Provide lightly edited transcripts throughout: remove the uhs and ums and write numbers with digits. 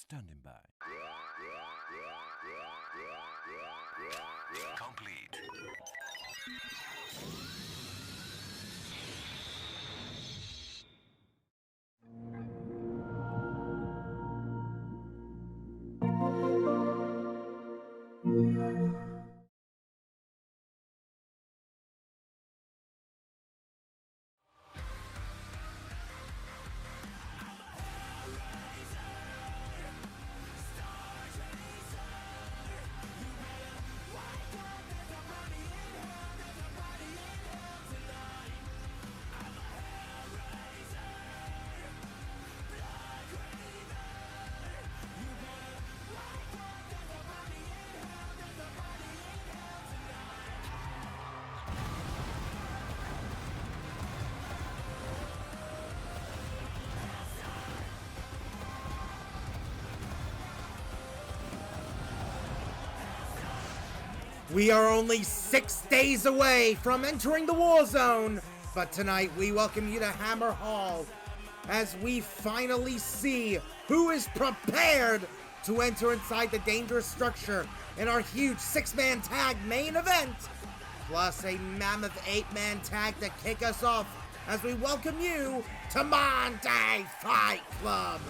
Standing by. Complete. We are only 6 days away from entering the Warzone, but tonight we welcome you to Hammer Hall as we finally see who is prepared to enter inside the dangerous structure in our huge 6-man tag main event, plus a mammoth 8-man tag to kick us off as we welcome you to Monday Fight Club.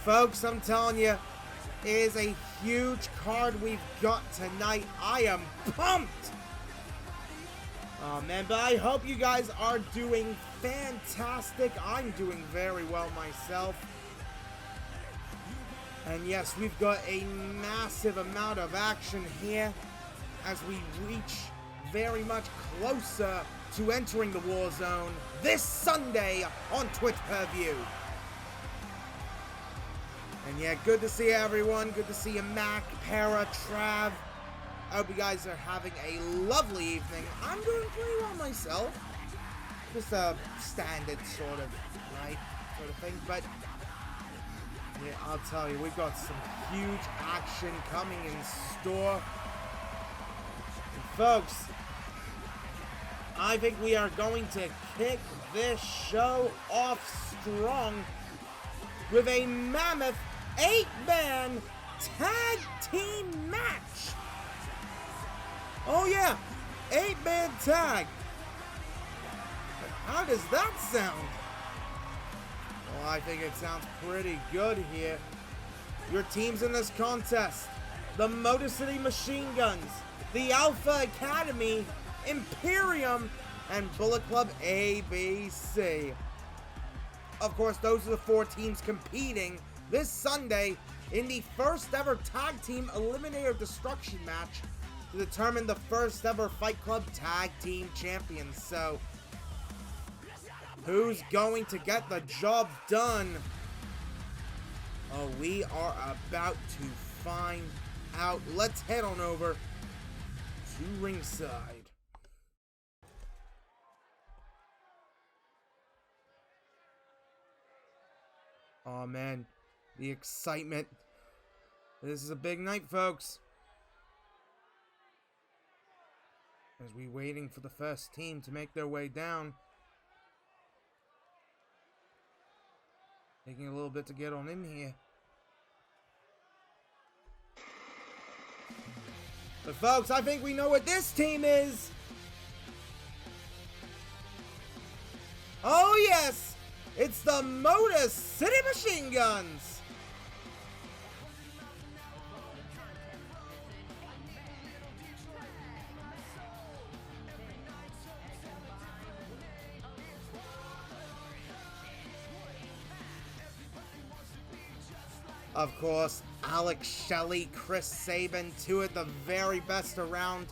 Folks, I'm telling you, it is a huge card we've got tonight. I am pumped! Oh man, but I hope you guys are doing fantastic. I'm doing very well myself. And yes, we've got a massive amount of action here as we reach very much closer to entering the Warzone this Sunday on Twitch Per-View. And yeah, good to see everyone. Good to see you, Mac, Para, Trav. I hope you guys are having a lovely evening. I'm doing pretty well myself. Just a standard sort of night sort of thing. But yeah, I'll tell you, we've got some huge action coming in store. And folks, I think we are going to kick this show off strong with a mammoth 8-man tag team match. Oh yeah, 8-man tag. How does that sound? Well, I think it sounds pretty good here. Your teams in this contest: the Motor City Machine Guns, the Alpha Academy, Imperium, and Bullet Club ABC. Of course, those are the 4 teams competing this Sunday in the first ever Tag Team Eliminator Destruction match to determine the first ever Fight Club Tag Team Champions. So, who's going to get the job done? Oh, we are about to find out. Let's head on over to ringside. Oh man, the excitement. This is a big night, folks. As we waiting for the first team to make their way down. Taking a little bit to get on in here. But folks, I think we know what this team is. Oh yes! It's the Motor City Machine Guns! Of course, Alex Shelley, Chris Sabin, 2 of the very best around,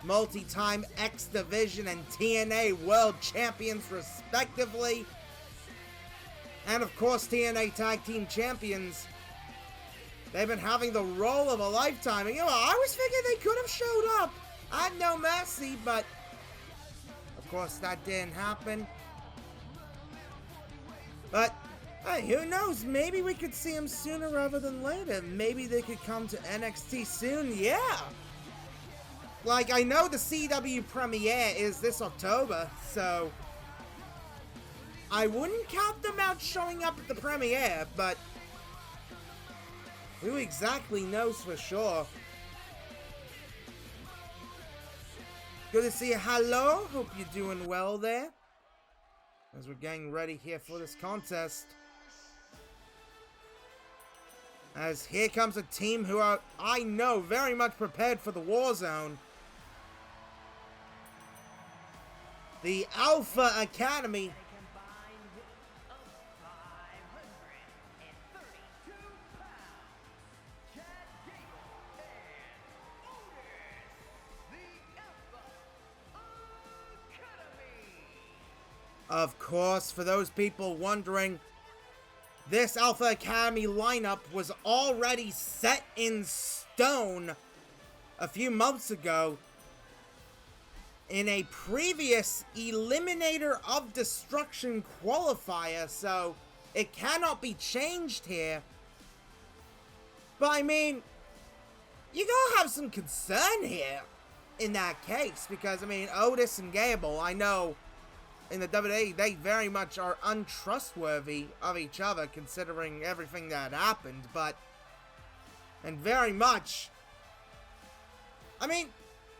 multi-time X Division and TNA World Champions respectively. And of course, TNA Tag Team Champions. They've been having the role of a lifetime. And, you know, I was thinking they could have showed up at No Mercy, but of course that didn't happen. But hey, who knows? Maybe we could see them sooner rather than later. Maybe they could come to NXT soon. Yeah. Like, I know the CW premiere is this October, so I wouldn't count them out showing up at the premiere, but Who exactly knows for sure? Good to see you. Hello. Hope you're doing well there. As we're getting ready here for this contest. As here comes a team who are, I know, very much prepared for the Warzone. The Alpha Academy. Of course, for those people wondering, this Alpha Academy lineup was already set in stone a few months ago in a previous Eliminator of Destruction qualifier, so it cannot be changed here. But I mean, you gotta have some concern here in that case, because I mean, Otis and Gable, I know in the WWE, they very much are untrustworthy of each other, considering everything that happened, and very much, I mean,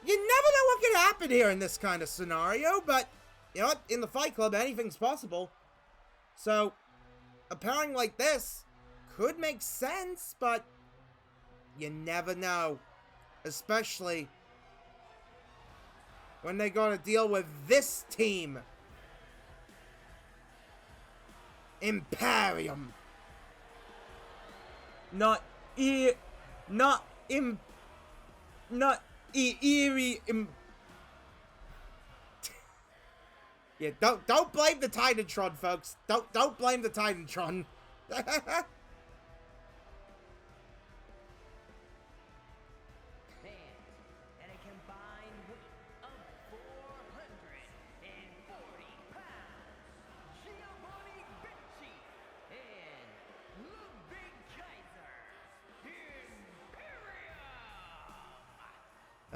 you never know what could happen here in this kind of scenario, but, you know what, in the Fight Club, anything's possible. So, a pairing like this could make sense, but you never know, especially when they gotta deal with this team. Imperium. Eerie. Yeah, don't blame the Titantron, folks. Don't blame the Titantron.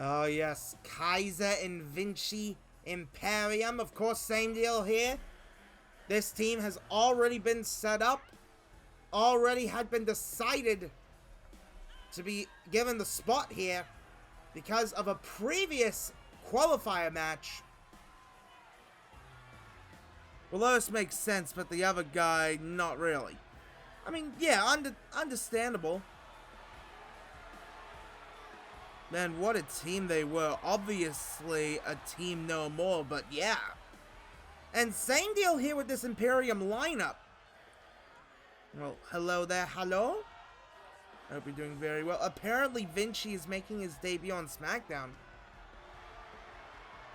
Oh yes, Kaiser and Vinci Imperium. Of course, same deal here. This team has already been set up. Already had been decided to be given the spot here because of a previous qualifier match. Well, Lois makes sense, but the other guy, not really. I mean, yeah, understandable. Man, what a team they were. Obviously, a team no more, but yeah. And same deal here with this Imperium lineup. Well, hello there, hello? I hope you're doing very well. Apparently, Vinci is making his debut on SmackDown.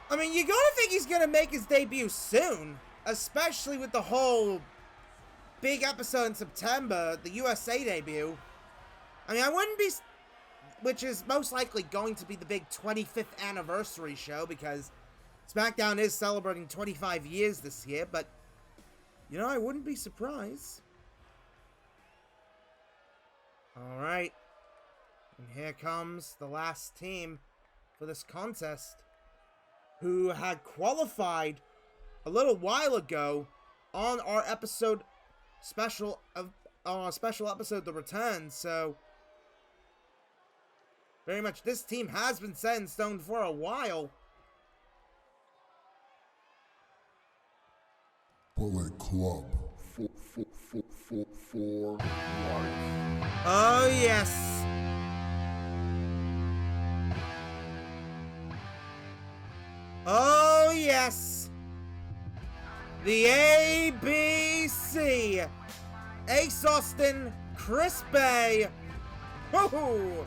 I mean, you gotta think he's gonna make his debut soon. Especially with the whole big episode in September, the USA debut. I mean, I wouldn't be... Which is most likely going to be the big 25th anniversary show, because SmackDown is celebrating 25 years this year, but, you know, I wouldn't be surprised. Alright. And here comes the last team for this contest, who had qualified a little while ago on our special episode, The Return, so... Very much, this team has been set in stone for a while. Bullet Club. For life. Oh, yes. Oh, yes. The ABC. Ace Austin, Chris Bay. Woohoo!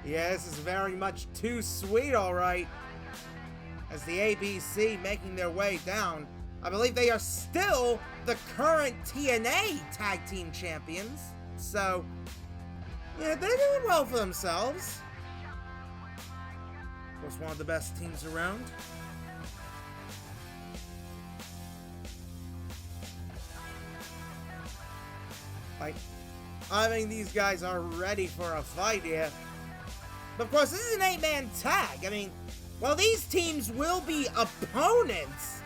Yeah, this is very much too sweet, alright. As the ABC making their way down. I believe they are still the current TNA Tag Team Champions. So, yeah, they're doing well for themselves. Of course, one of the best teams around. Fight. I mean, these guys are ready for a fight here. But of course, this is an 8-man tag. I mean, well, these teams will be opponents.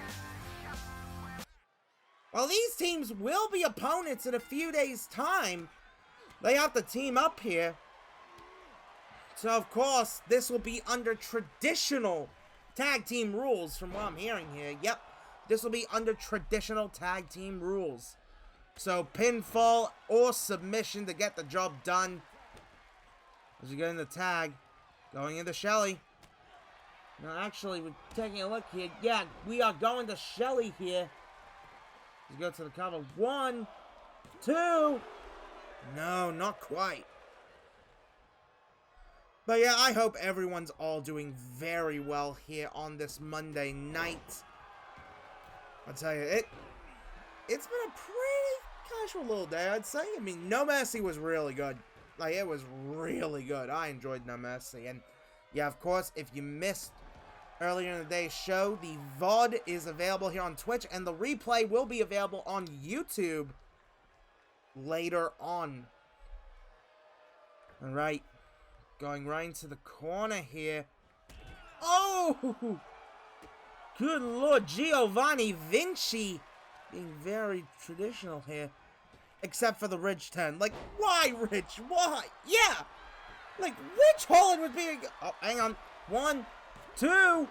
Well, these teams will be opponents in a few days' time. They have to team up here. So, of course, this will be under traditional tag team rules from what I'm hearing here. Yep, this will be under traditional tag team rules. So, pinfall or submission to get the job done. As you get in the tag, going into Shelly. Now, actually, we're taking a look here. Yeah, we are going to Shelly here. Let's go to the cover. 1, 2. No, not quite. But yeah, I hope everyone's all doing very well here on this Monday night. I'll tell you, it's been a pretty casual little day, I'd say. I mean, No Mercy was really good. Like, it was really good. I enjoyed No Mercy. And yeah, of course, if you missed earlier in the day's show, the VOD is available here on Twitch, and the replay will be available on YouTube later on. Alright. Going right into the corner here. Oh! Good lord, Giovanni Vinci being very traditional here. Except for the Ridge 10. Like, why, Ridge? Why? Yeah! Like, Ridge Holland was being... Oh, hang on. 1, 2.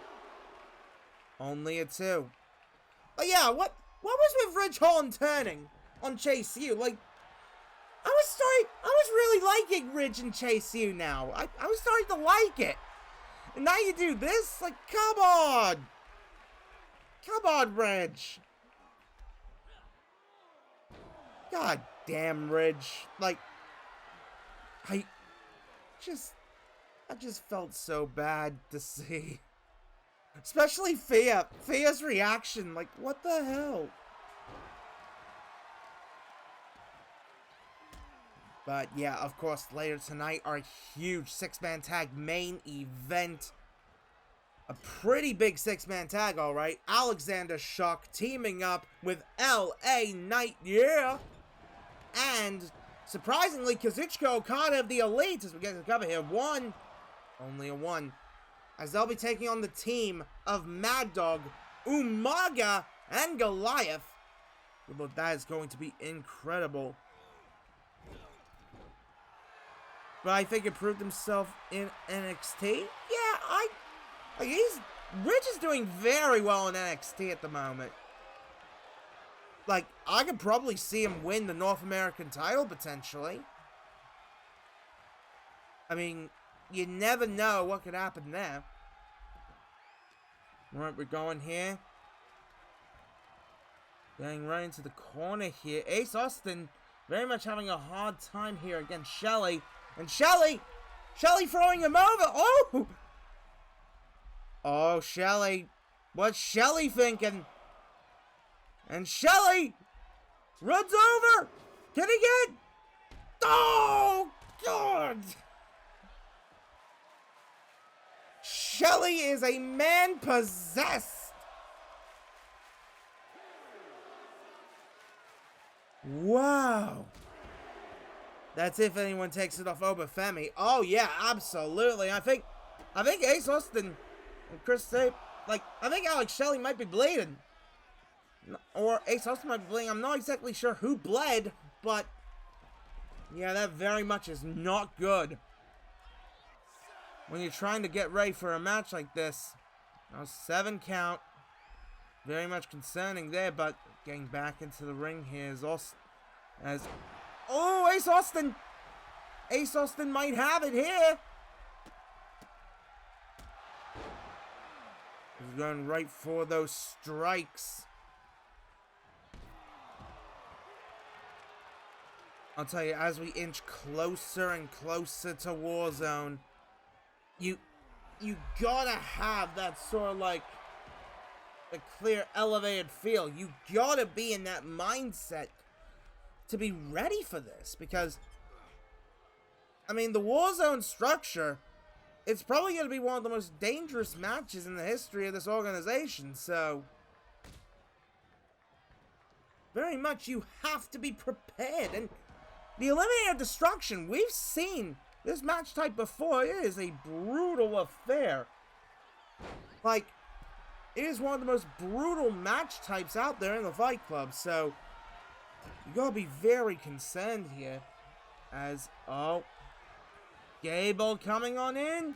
Only a 2. But yeah, what was with Ridge Holland turning on Chase U? Like, I was really liking Ridge and Chase U now. I was starting to like it. And now you do this? Like, come on! Come on, Ridge. God damn, Ridge. Like, I just felt so bad to see. Especially Fia. Fia's reaction. Like, what the hell? But yeah, of course, later tonight, our huge 6-man tag main event. A pretty big 6-man tag, alright. Alexander Shock teaming up with LA Knight, yeah! And, surprisingly, Kazuchika Okada of the Elite, as we get to cover here. 1. Only a 1. As they'll be taking on the team of Mad Dog, Umaga, and Goliath. But that is going to be incredible. But I think it proved himself in NXT. Yeah, Ridge is doing very well in NXT at the moment. Like, I could probably see him win the North American title, potentially. I mean, you never know what could happen there. Alright, we're going here. Getting right into the corner here. Ace Austin very much having a hard time here against Shelly. And Shelly throwing him over. Oh! Oh, Shelly. What's Shelly thinking? And Shelly runs over. Can he get? Oh, God. Shelly is a man possessed. Wow. That's if anyone takes it off Obafemi. Oh yeah, absolutely. I think Ace Austin and Chris Sape, like, I think Alex Shelley might be bleeding. Or Ace Austin might be bleeding. I'm not exactly sure who bled, but yeah, that very much is not good. When you're trying to get ready for a match like this. Now 7 count. Very much concerning there, but getting back into the ring here is also oh, Ace Austin! Ace Austin might have it here. He's going right for those strikes. I'll tell you, as we inch closer and closer to Warzone, you gotta have that sort of like a clear, elevated feel. You gotta be in that mindset to be ready for this, because I mean, the Warzone structure, it's probably going to be one of the most dangerous matches in the history of this organization, so very much you have to be prepared. And The Eliminator Destruction, we've seen this match type before. It is a brutal affair. Like, it is one of the most brutal match types out there in the Fight Club, so you gotta be very concerned here. As, oh, Gable coming on in.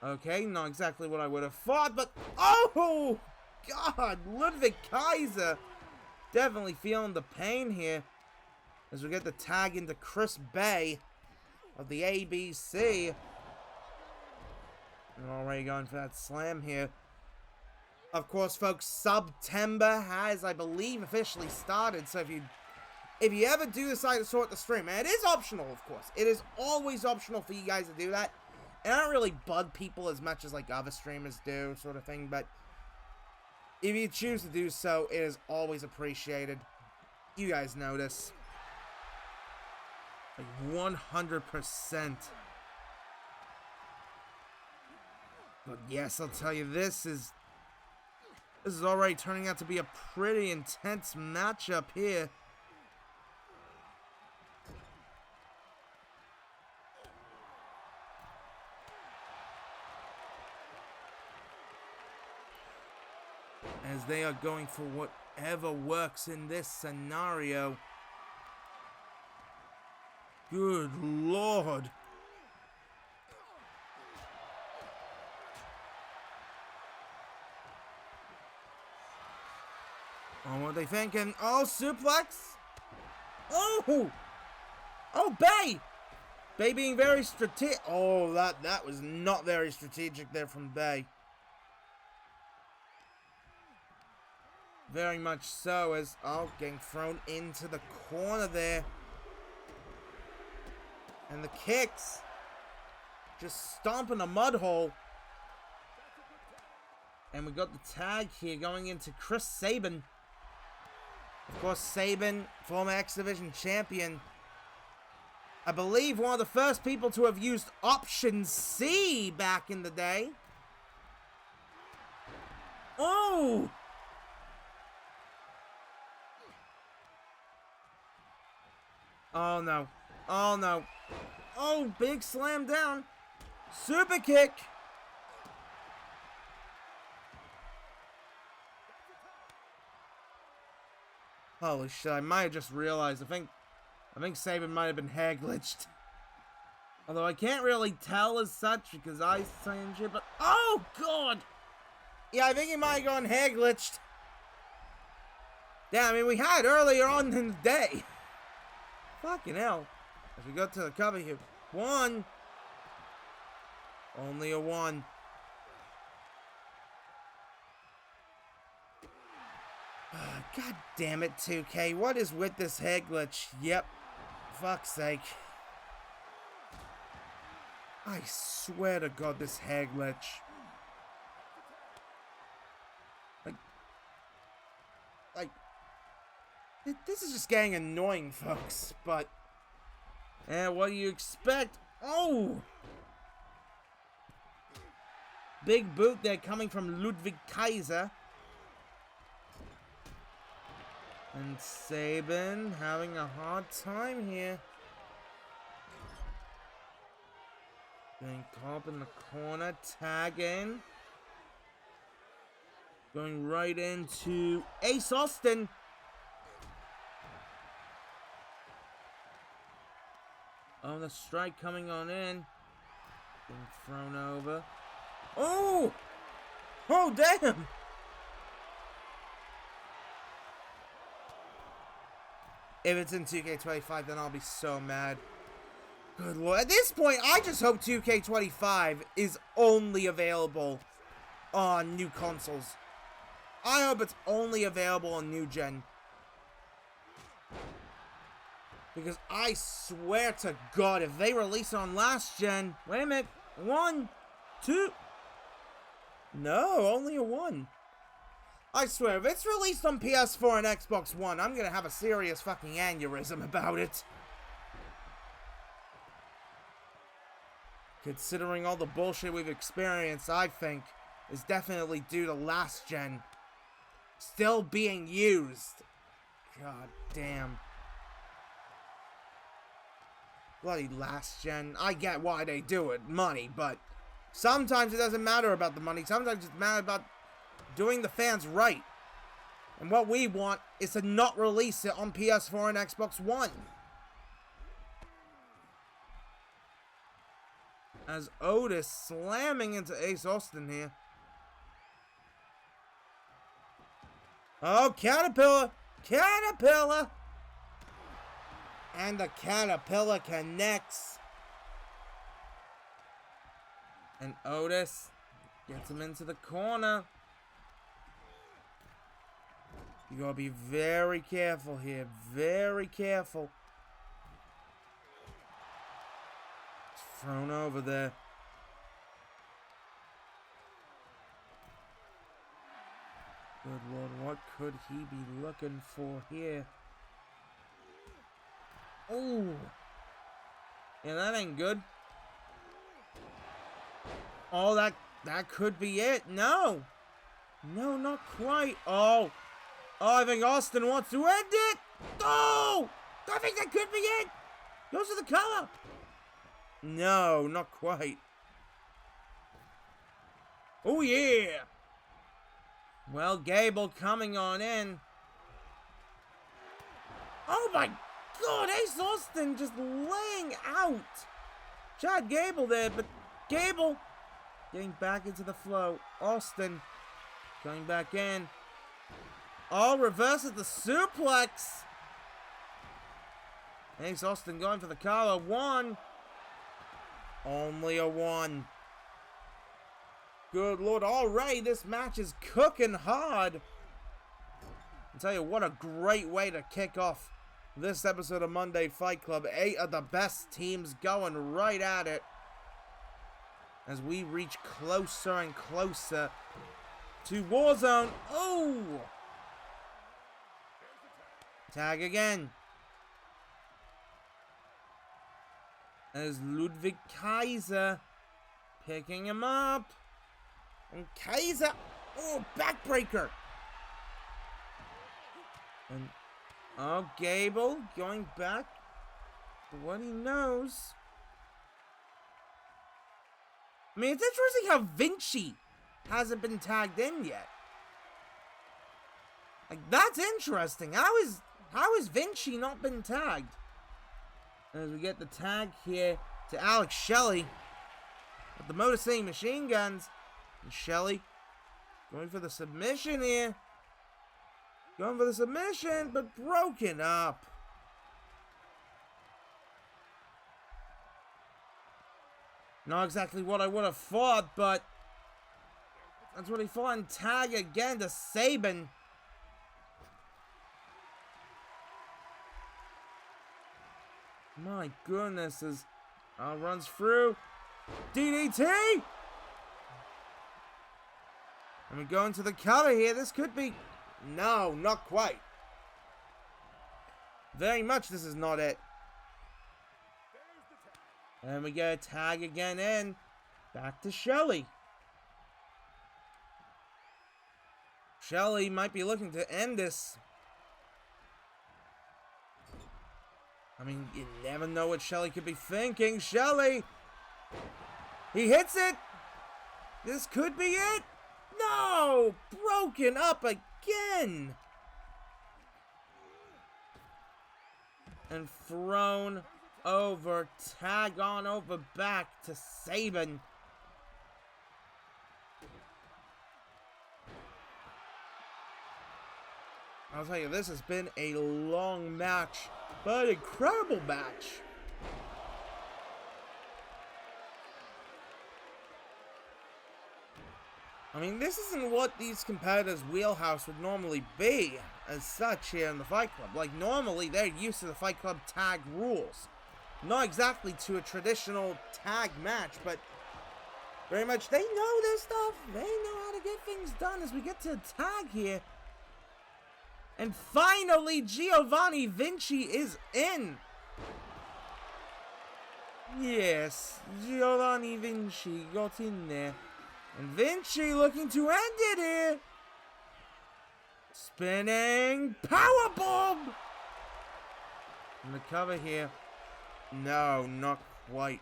Okay, not exactly what I would have thought, but oh, God, Ludwig Kaiser definitely feeling the pain here as we get the tag into Chris Bay of the ABC. And already going for that slam here. Of course, folks, September has, I believe, officially started. So if you ever do decide to sort the stream, and it is optional, of course. It is always optional for you guys to do that. And I don't really bug people as much as like other streamers do, sort of thing. But if you choose to do so, it is always appreciated. You guys know this. Like 100%. But yes, I'll tell you, this is already turning out to be a pretty intense matchup here. As they are going for whatever works in this scenario. Good Lord. Oh, what are they thinking? Oh, suplex. Oh! Oh, Bay! Bay being very strategic. Oh, that was not very strategic there from Bay. Very much so, as, oh, getting thrown into the corner there. And the kicks. Just stomping a mud hole. And we got the tag here going into Chris Sabin. Of course, Sabin, former X Division champion. I believe one of the first people to have used Option C back in the day. Oh! Oh no. Oh no. Oh, big slam down. Super kick. Holy shit, I might have just realized. I think Sabin might have been hair glitched. Although I can't really tell as such because I say and shit, but oh god! Yeah, I think he might have gone hair glitched. Yeah, I mean we had earlier on in the day. Fucking hell. As we go to the cover here. One. Only a one. God damn it, 2K. What is with this head glitch? Yep. Fuck's sake. I swear to God, this head glitch. Like, this is just getting annoying, folks, but... what do you expect? Oh! Big boot there coming from Ludwig Kaiser. And Sabin having a hard time here. Getting caught up in the corner, tagging. Going right into Ace Austin. Oh, the strike coming on in. Being thrown over. Oh! Oh, damn! If it's in 2K25, then I'll be so mad. Good lord. At this point, I just hope 2K25 is only available on new consoles. I hope it's only available on new gen. Because I swear to God, if they release it on last gen... Wait a minute. 1, 2... No, only a 1. I swear, if it's released on PS4 and Xbox One, I'm gonna have a serious fucking aneurysm about it. Considering all the bullshit we've experienced, I think, is definitely due to last gen still being used. God damn. Bloody last gen. I get why they do it, money, but sometimes it doesn't matter about the money. Sometimes it's matter about doing the fans right. And what we want is to not release it on PS4 and Xbox One. As Otis slamming into Ace Austin here. Oh, Caterpillar! Caterpillar! And the Caterpillar connects. And Otis gets him into the corner. You gotta be very careful here. Very careful. It's thrown over there. Good Lord, what could he be looking for here? Oh! Yeah, that ain't good. Oh, that could be it. No! No, not quite. Oh! Oh, I think Austin wants to end it! Oh! I think that could be it! Goes to the collar! No, not quite. Oh, yeah! Well, Gable coming on in. Oh my God, Ace Austin just laying out Chad Gable there, but Gable getting back into the flow. Austin going back in. Oh, reverses the suplex. Ace Austin going for the collar. One. Only a one. Good Lord, already this match is cooking hard. I'll tell you what, a great way to kick off this episode of Monday Fight Club. 8 of the best teams going right at it as we reach closer and closer to Warzone. Oh! Tag again. As Ludwig Kaiser picking him up. And Kaiser, oh, backbreaker. And, oh, Gable going back to what he knows. I mean, it's interesting how Vinci hasn't been tagged in yet. Like, that's interesting. How is Vinci not been tagged? As we get the tag here to Alex Shelley with the Motor City Machine Guns. And Shelley going for the submission here. Going for the submission, but broken up. Not exactly what I would have thought, but that's what he fought. And tag again to Sabin. My goodness, as runs through. DDT! And we go into the cover here. This could be... No, not quite. Very much this is not it. And we get a tag again in. Back to Shelley. Shelley might be looking to end this. I mean, you never know what Shelley could be thinking. Shelley! He hits it! This could be it! No! Broken up again! And thrown over. Tag on over back to Sabin. I'll tell you, this has been a long match, but an incredible match. I mean, this isn't what these competitors' wheelhouse would normally be as such here in the Fight Club. Like, normally they're used to the Fight Club tag rules. Not exactly to a traditional tag match, but very much they know their stuff. They know how to get things done as we get to the tag here. And finally, Giovanni Vinci is in. Yes, Giovanni Vinci got in there. And Vinci looking to end it here. Spinning powerbomb! In the cover here. No, not quite.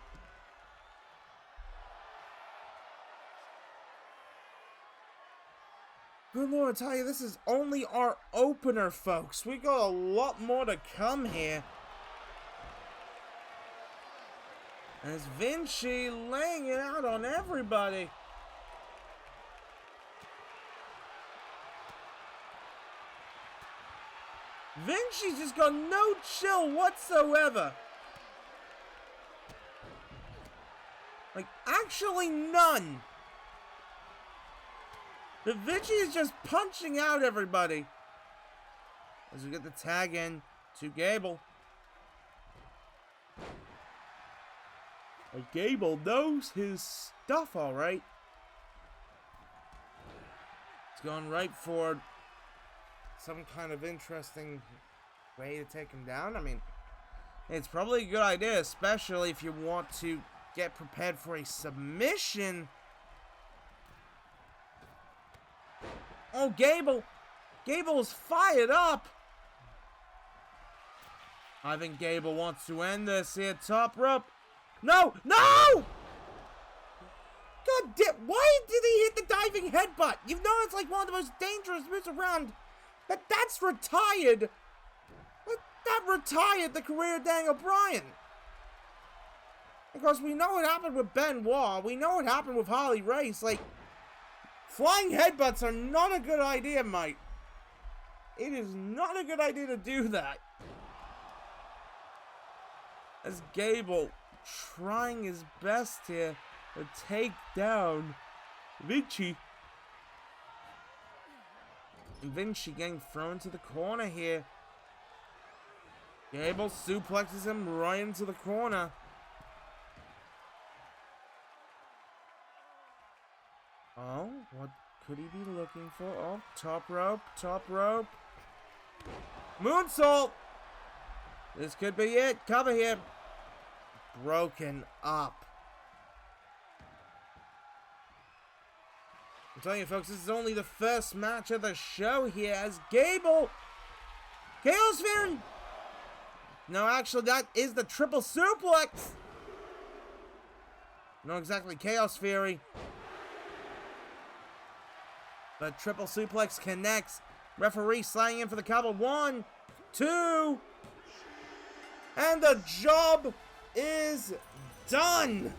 Good Lord, I tell you, this is only our opener, folks. We got a lot more to come here. As Vinci laying it out on everybody. Vinci's just got no chill whatsoever. Like, actually none. But Vinci is just punching out everybody. As we get the tag in to Gable. Like, Gable knows his stuff, alright. He's going right for some kind of interesting way to take him down. I mean, it's probably a good idea, especially if you want to get prepared for a submission. Oh, Gable! Gable's fired up! I think Gable wants to end this here. Top rope. No! No! God damn, why did he hit the diving headbutt? You know it's like one of the most dangerous moves around. But that's retired. That retired the career of Daniel Bryan. Because we know what happened with Benoit. We know what happened with Harley Race. Like, flying headbutts are not a good idea, mate. It is not a good idea to do that. As Gable trying his best here to take down Vinci. And Vinci getting thrown to the corner here. Gable suplexes him right into the corner. Oh, what could he be looking for? Oh, top rope, top rope. Moonsault! This could be it. Cover here. Broken up. I'm telling you, folks, this is only the first match of the show here as Gable. Chaos Fury. No, actually, that is the triple suplex. Not exactly Chaos Fury. But triple suplex connects. Referee sliding in for the cover. 1, 2. And the job is done.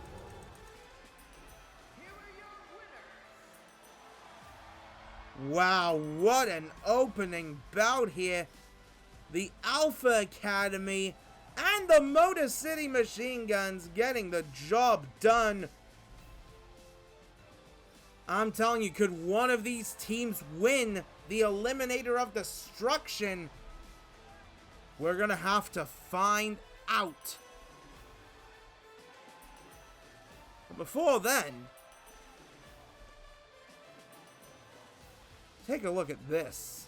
Wow, what an opening bout here. The Alpha Academy and the Motor City Machine Guns getting the job done. I'm telling you, could one of these teams win the Eliminator of Destruction? We're gonna have to find out. But before then, take a look at this.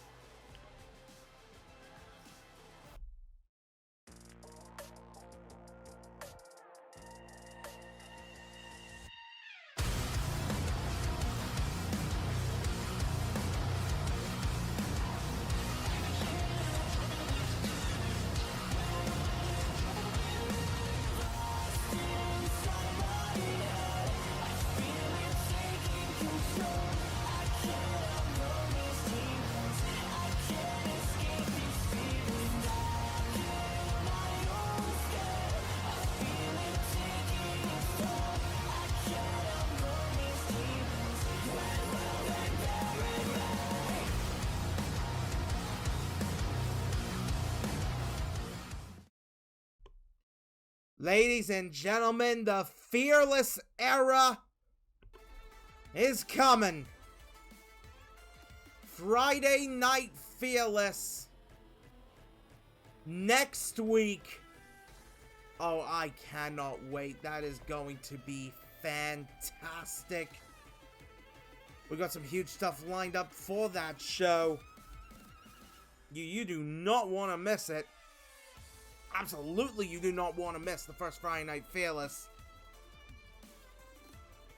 Ladies and gentlemen, the Fearless era is coming. Friday Night Fearless. Next week. Oh, I cannot wait. That is going to be fantastic. We got some huge stuff lined up for that show. You do not want to miss it. Absolutely, you do not want to miss the first Friday Night Fearless.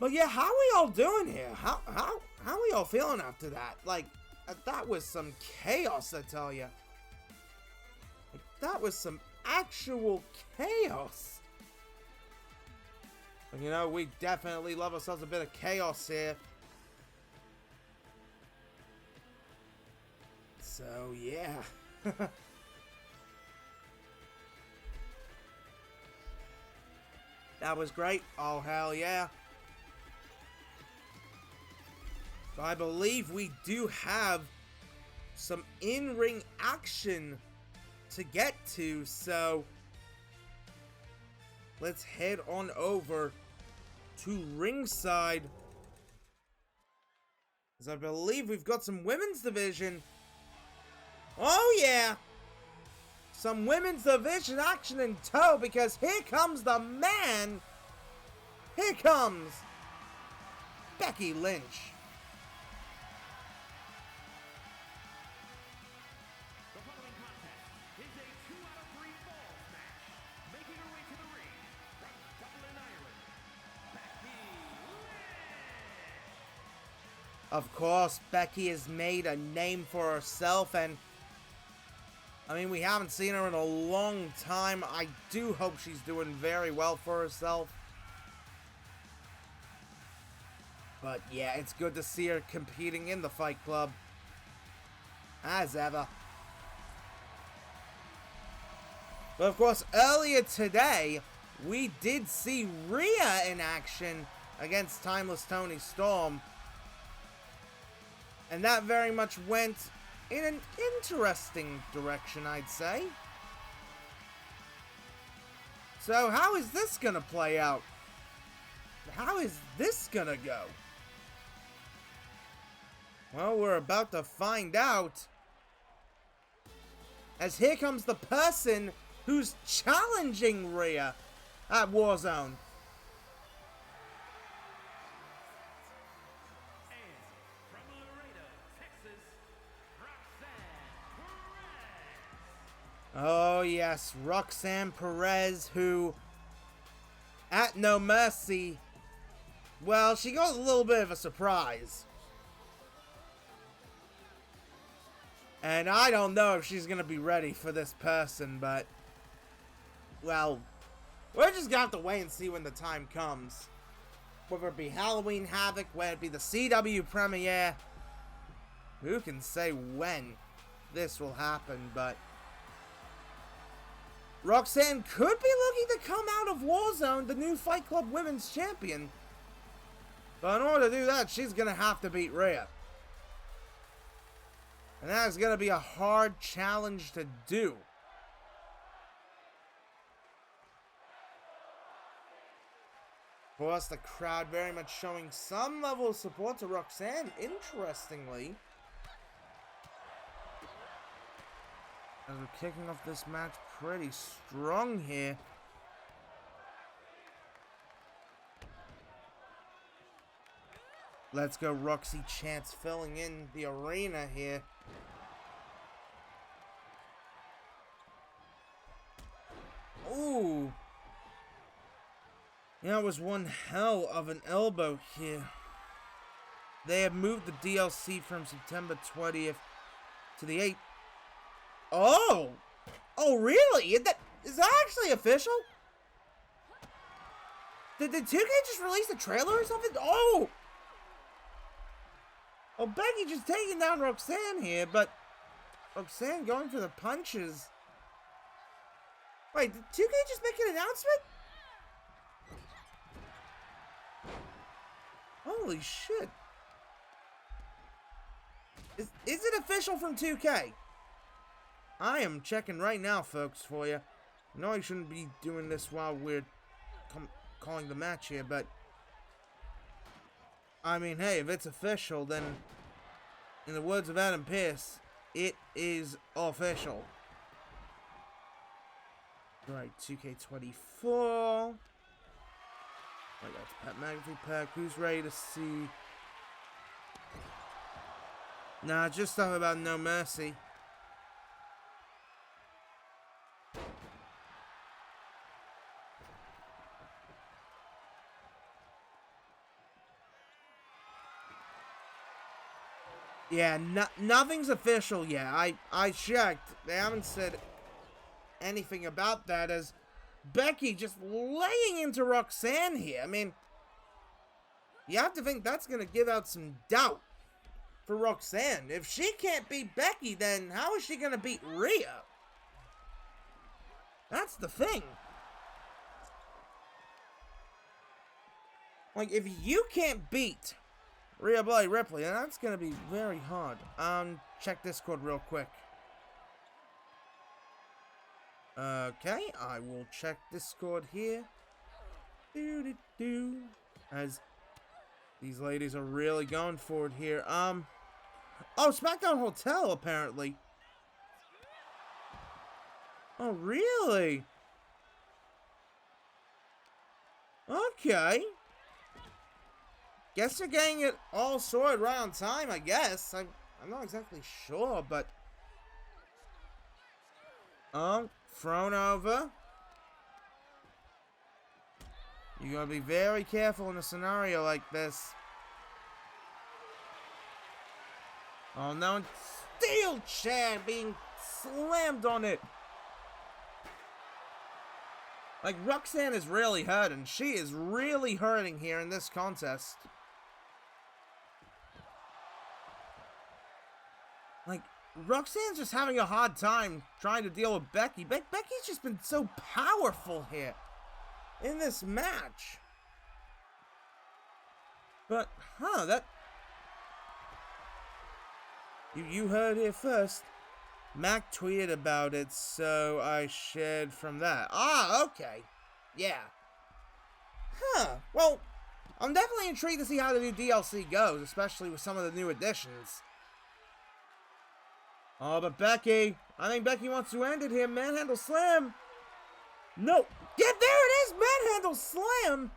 But yeah, how are we all doing here? How are we all feeling after that? Like, That was some chaos, I tell ya. That was some actual chaos. And you know, we definitely love ourselves a bit of chaos here. So, yeah. That was great. Oh, hell yeah. But I believe we do have some in-ring action to get to, so let's head on over to ringside, as I believe we've got some women's division. Oh yeah, some women's division action in tow, because here comes the man. Here comes Becky Lynch. Of course, Becky has made a name for herself, and I mean, we haven't seen her in a long time. I do hope she's doing very well for herself. But yeah, it's good to see her competing in the Fight Club, as ever. But of course, earlier today, we did see Rhea in action against Timeless Toni Storm. And that very much went in an interesting direction, I'd say. So how is this gonna play out? How is this gonna go? Well, we're about to find out. As here comes the person who's challenging Rhea at Warzone. Oh yes, Roxanne Perez, who, at No Mercy, well, she got a little bit of a surprise. And I don't know if she's going to be ready for this person, but, well, we're just going to have to wait and see when the time comes. Whether it be Halloween Havoc, whether it be the CW premiere, who can say when this will happen, but Roxanne could be looking to come out of Warzone, the new Fight Club Women's Champion. But in order to do that, she's going to have to beat Rhea. And that is going to be a hard challenge to do. Of course, the crowd very much showing some level of support to Roxanne, interestingly. As we're kicking off this match pretty strong here. Let's go, Roxy chants filling in the arena here. Ooh. Yeah, it was one hell of an elbow here. They have moved the DLC from September 20th to the 8th. Oh! Oh, really? Is that actually official? Did 2K just release a trailer or something? Oh! Oh, Becky just taking down Roxanne here, but Roxanne going for the punches. Wait, did 2K just make an announcement? Holy shit. Is it official from 2K? I am checking right now, folks, for you. I know I shouldn't be doing this while we're calling the match here, but I mean, hey, if it's official, then in the words of Adam Pearce, it is official. Right, 2K24. I got Pat McAfee pack. Who's ready to see? Nah, just stuff about No Mercy. Yeah, nothing's official yet. I checked. They haven't said anything about that, as Becky just laying into Roxanne here. I mean, you have to think that's going to give out some doubt for Roxanne. If she can't beat Becky, then how is she going to beat Rhea? That's the thing. Like, if you can't beat Rhea Ripley, then that's going to be very hard. Check Discord real quick. Okay, I will check Discord here. As these ladies are really going for it here. Oh, SmackDown Hotel, apparently. Oh, really? Okay. Guess you're getting it all sorted right on time, I guess. I'm not exactly sure, but... thrown over. You gotta be very careful in a scenario like this. Oh no, steel chair being slammed on it. Like, Roxanne is really hurting. She is really hurting here in this contest. Like, Roxanne's just having a hard time trying to deal with Becky. Becky's just been so powerful here in this match. But, that... You heard here first. Mac tweeted about it, so I shared from that. Ah, okay. Yeah. Well, I'm definitely intrigued to see how the new DLC goes, especially with some of the new additions. Oh, but Becky. I think Becky wants to end it here. Manhandle slam. No. Yeah, there it is. Manhandle slam.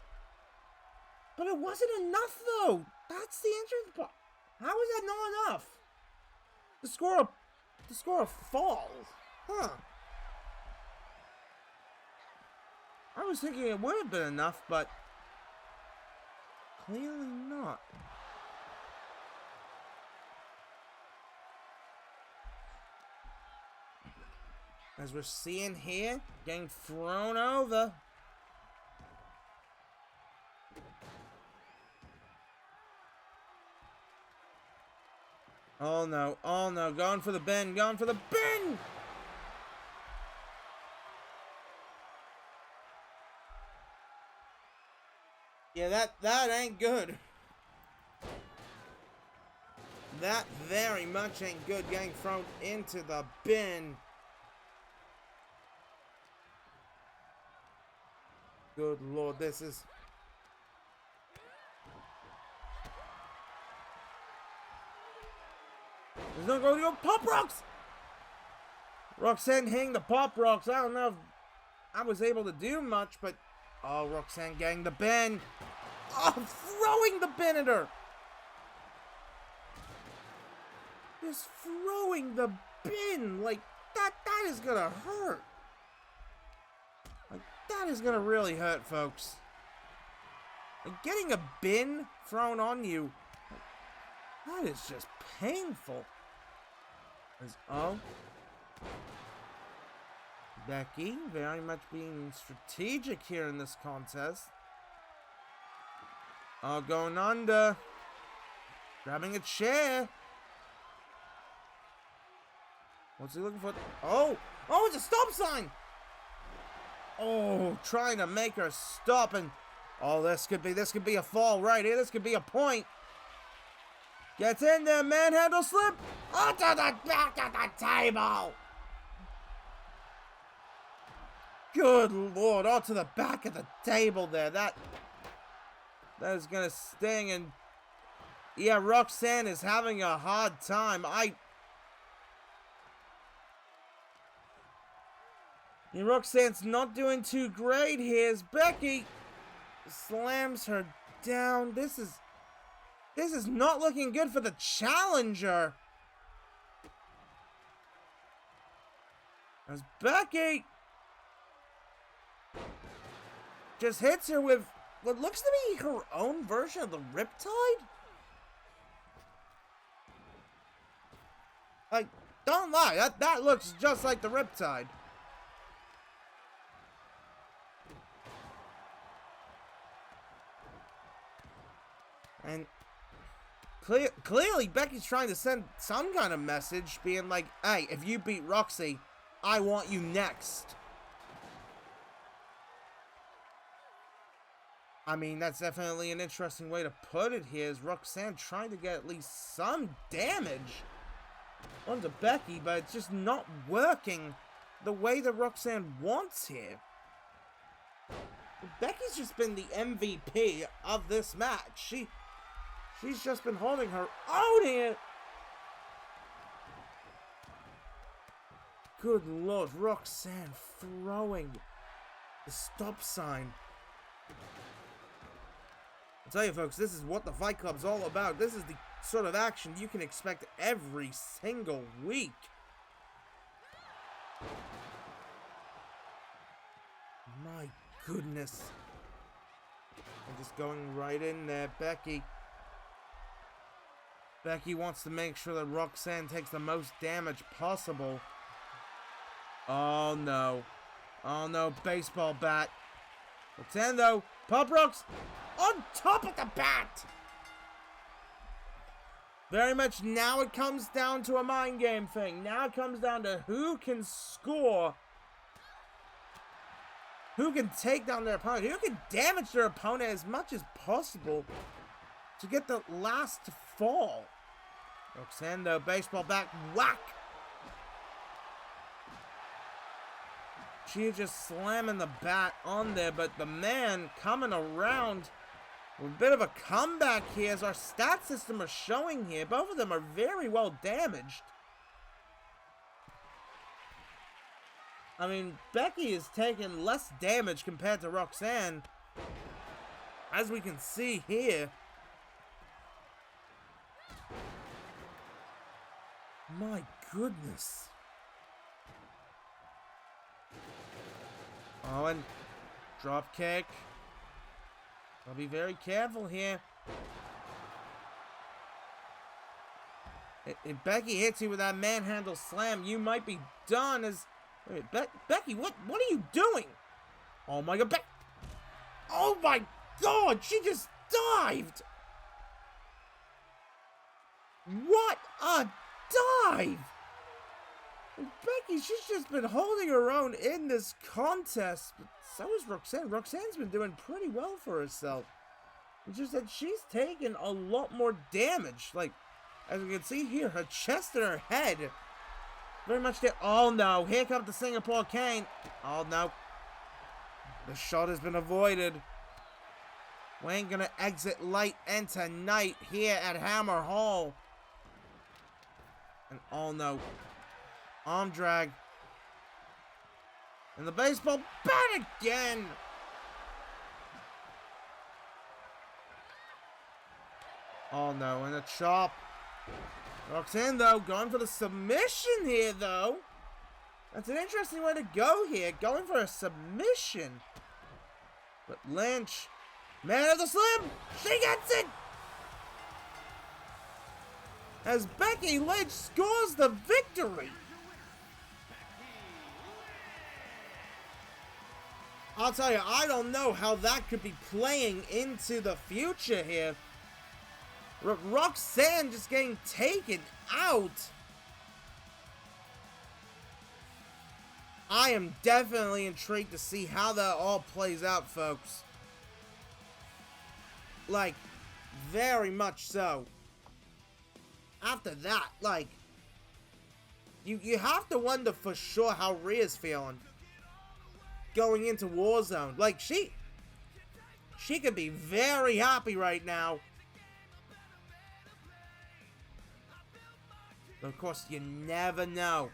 But it wasn't enough, though. That's the entrance part. How is that not enough? To score a fall. I was thinking it would have been enough, but clearly not. As we're seeing here, getting thrown over. Oh no, going for the bin, Yeah, that ain't good. That very much ain't good, getting thrown into the bin. Good lord, this is... There's no going to go Pop Rocks! Roxanne hitting the Pop Rocks. I don't know if I was able to do much, but... Oh, Roxanne getting the bin. Oh, throwing the bin at her. Just throwing the bin. Like, that is gonna hurt. Like, that is gonna really hurt, folks. Like, getting a bin thrown on you, that is just painful. Oh. Becky very much being strategic here in this contest. Oh, going under. Grabbing a chair. What's he looking for? Oh, it's a stop sign. Oh, trying to make her stop, and oh, this could be a fall right here. This could be a point. Gets in there, manhandle slip. Onto the back of the table. Good lord, onto the back of the table there. That is gonna sting, and yeah, Roxanne is having a hard time. Roxanne's not doing too great here as Becky slams her down. This is not looking good for the challenger. As Becky just hits her with what looks to be her own version of the Riptide. Don't lie, that looks just like the Riptide. And clearly Becky's trying to send some kind of message, being like, hey, if you beat Roxy, I want you next. I mean, that's definitely an interesting way to put it here, is Roxanne trying to get at least some damage onto Becky, but it's just not working the way that Roxanne wants here. Becky's just been the MVP of this match. She's just been holding her own here. Good Lord, Roxanne throwing the stop sign. I'll tell you, folks, this is what the Fight Club's all about. This is the sort of action you can expect every single week. My goodness. I'm just going right in there, Becky. Becky wants to make sure that Roxanne takes the most damage possible. Oh no. Oh no, baseball bat. Roxanne though, Pop Rocks on top of the bat! Very much now it comes down to a mind game thing. Now it comes down to who can score, who can take down their opponent, who can damage their opponent as much as possible to get the last fall. Roxanne though, baseball bat, whack! She's just slamming the bat on there, but the man coming around with a bit of a comeback here, as our stat system are showing here. Both of them are very well damaged. I mean, Becky is taking less damage compared to Roxanne, as we can see here. My goodness. Oh, and drop kick. I'll be very careful here. If Becky hits you with that manhandle slam, you might be done. As wait, Becky, what are you doing? Oh my God, oh my God, she just dived. What a dive! And Becky, she's just been holding her own in this contest, but so is Roxanne. Roxanne's been doing pretty well for herself. It's just that she's taken a lot more damage. Like, as you can see here, her chest and her head very much there. Oh no, here comes the Singapore Cane. Oh no. The shot has been avoided. We ain't gonna exit light and tonight here at Hammer Hall. And oh no. Arm drag. And the baseball bat again. Oh no, and a chop. Roxanne though, going for the submission here though. That's an interesting way to go here, going for a submission. But Lynch, man of the slam, she gets it! As Becky Lynch scores the victory. I'll tell you, I don't know how that could be playing into the future here. Roxanne just getting taken out. I am definitely intrigued to see how that all plays out, folks. Like, very much so. After that, like, you have to wonder for sure how Rhea's feeling going into Warzone. Like, she could be very happy right now. But of course, you never know.